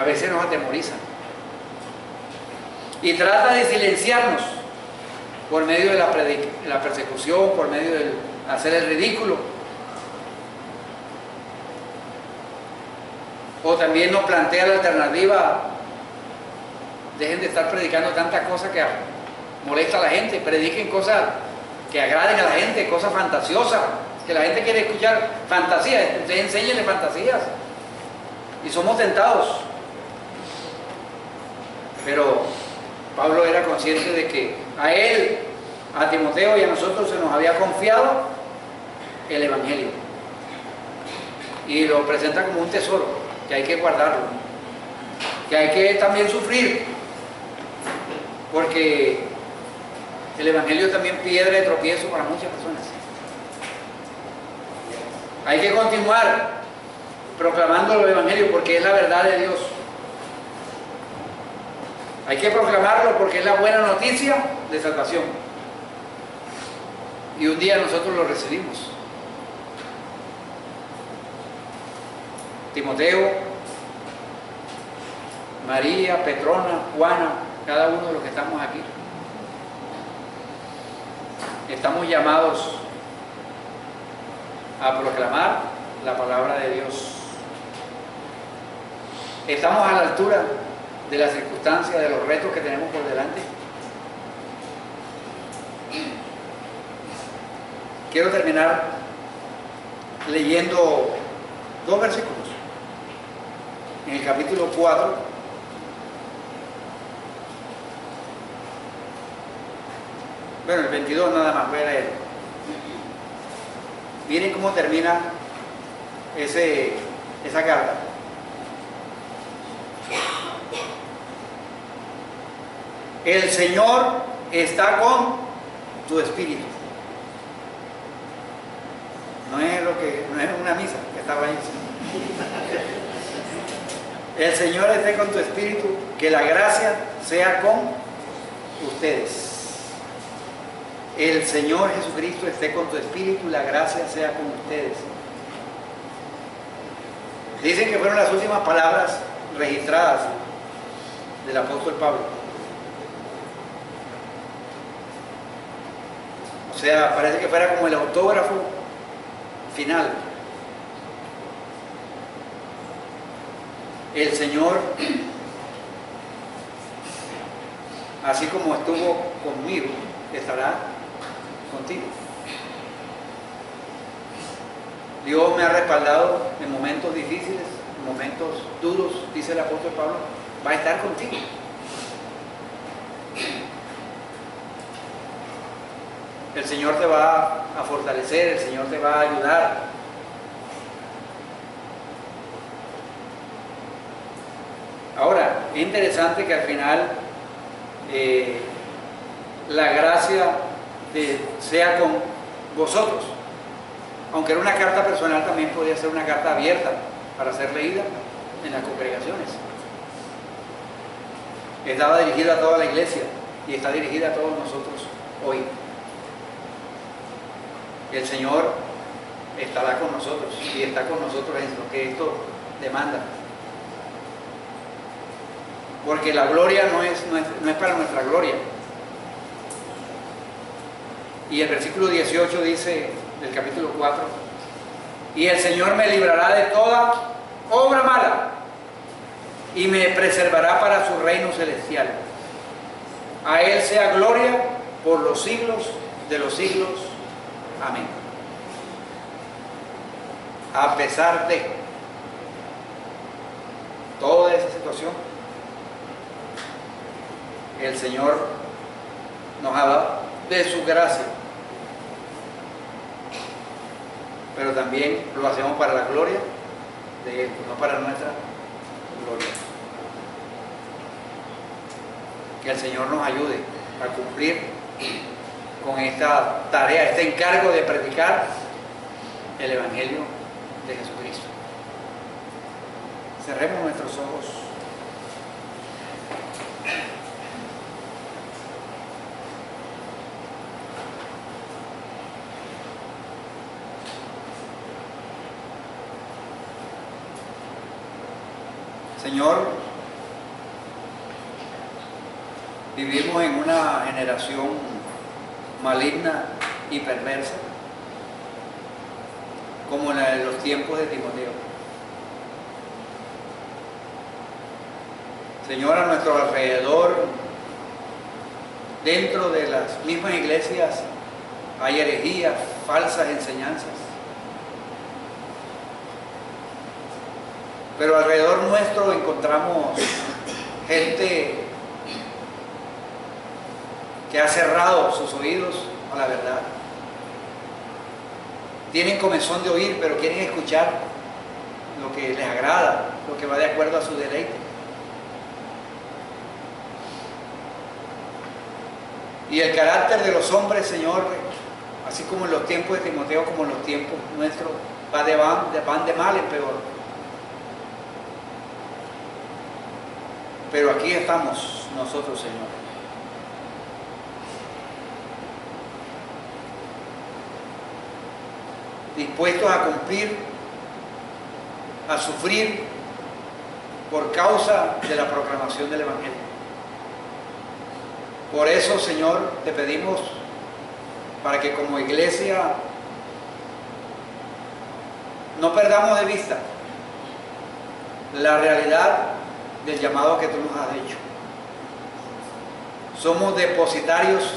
a veces nos atemoriza y trata de silenciarnos por medio de la persecución, por medio de hacer el ridículo. O también nos plantea la alternativa: dejen de estar predicando tantas cosas que molesta a la gente, prediquen cosas que agraden a la gente, cosas fantasiosas, que la gente quiere escuchar fantasías, ustedes enséñenle fantasías. Y somos tentados. Pero Pablo era consciente de que a él, a Timoteo y a nosotros se nos había confiado el Evangelio. Y lo presenta como un tesoro, que hay que guardarlo, que hay que también sufrir, porque el Evangelio es también piedra de tropiezo para muchas personas. Hay que continuar proclamando el Evangelio porque es la verdad de Dios. Hay que proclamarlo porque es la buena noticia de salvación. Y un día nosotros lo recibimos. Timoteo, María, Petrona, Juana, cada uno de los que estamos aquí, estamos llamados a proclamar la palabra de Dios. Estamos a la altura de las circunstancias, de los retos que tenemos por delante. Quiero terminar leyendo 2 versículos. En el capítulo 4, bueno, el 22 nada más, voy a leer. Miren cómo termina esa carta. El Señor está con tu espíritu. No es una misa que estaba ahí. El Señor esté con tu espíritu, que la gracia sea con ustedes. El Señor Jesucristo esté con tu espíritu, la gracia sea con ustedes. Dicen que fueron las últimas palabras registradas del apóstol Pablo. O sea, parece que fuera como el autógrafo final. El Señor, así como estuvo conmigo, estará contigo. Dios me ha respaldado en momentos difíciles, en momentos duros, dice el apóstol Pablo, va a estar contigo. El Señor te va a fortalecer, el Señor te va a ayudar. Ahora, es interesante que al final la gracia sea con vosotros. Aunque era una carta personal, también podría ser una carta abierta para ser leída en las congregaciones. Estaba dirigida a toda la iglesia y está dirigida a todos nosotros hoy. El Señor estará con nosotros y está con nosotros en lo que esto demanda. Porque la gloria no es para nuestra gloria. Y el versículo 18 dice, del capítulo 4, y el Señor me librará de toda obra mala y me preservará para su reino celestial. A Él sea gloria por los siglos de los siglos. Amén. A pesar de toda esa situación, el Señor nos ha dado de su gracia, pero también lo hacemos para la gloria de Él, no para nuestra gloria. Que el Señor nos ayude a cumplir con esta tarea, este encargo de predicar el Evangelio de Jesucristo. Cerremos nuestros ojos. Señor, vivimos en una generación maligna y perversa, como la de los tiempos de Timoteo. Señor, a nuestro alrededor, dentro de las mismas iglesias, hay herejías, falsas enseñanzas. Pero alrededor nuestro encontramos gente que ha cerrado sus oídos a la verdad. Tienen comezón de oír, pero quieren escuchar lo que les agrada, lo que va de acuerdo a su deleite. Y el carácter de los hombres, Señor, así como en los tiempos de Timoteo, como en los tiempos nuestros, van de mal en peor. Pero aquí estamos nosotros, Señor. Dispuestos a cumplir, a sufrir por causa de la proclamación del Evangelio. Por eso, Señor, te pedimos para que como iglesia no perdamos de vista la realidad del llamado que tú nos has hecho. Somos depositarios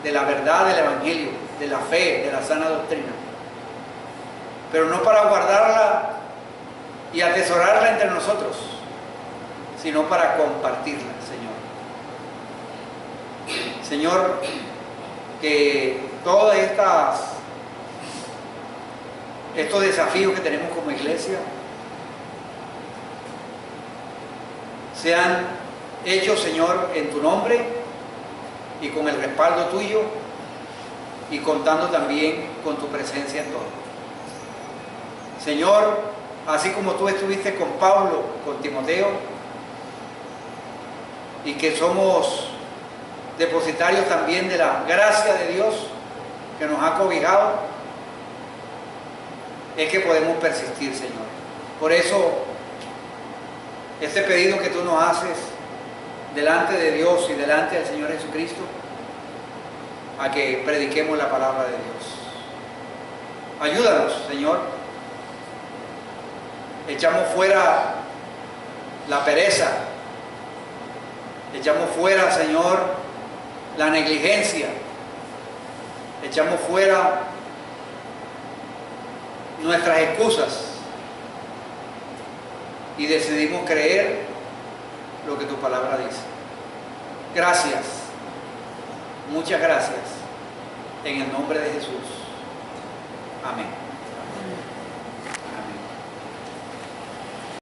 de la verdad del Evangelio, de la fe, de la sana doctrina, pero no para guardarla y atesorarla entre nosotros, sino para compartirla, Señor. Señor, que todos estos desafíos que tenemos como iglesia sean hechos, Señor, en tu nombre y con el respaldo tuyo y contando también con tu presencia en todo. Señor, así como tú estuviste con Pablo, con Timoteo, y que somos depositarios también de la gracia de Dios que nos ha cobijado, es que podemos persistir, Señor. Por eso, este pedido que tú nos haces delante de Dios y delante del Señor Jesucristo, a que prediquemos la palabra de Dios. Ayúdanos, Señor. Echamos fuera la pereza. Echamos fuera, Señor, la negligencia. Echamos fuera nuestras excusas y decidimos creer lo que tu palabra dice. Gracias, muchas gracias, en el nombre de Jesús. Amén.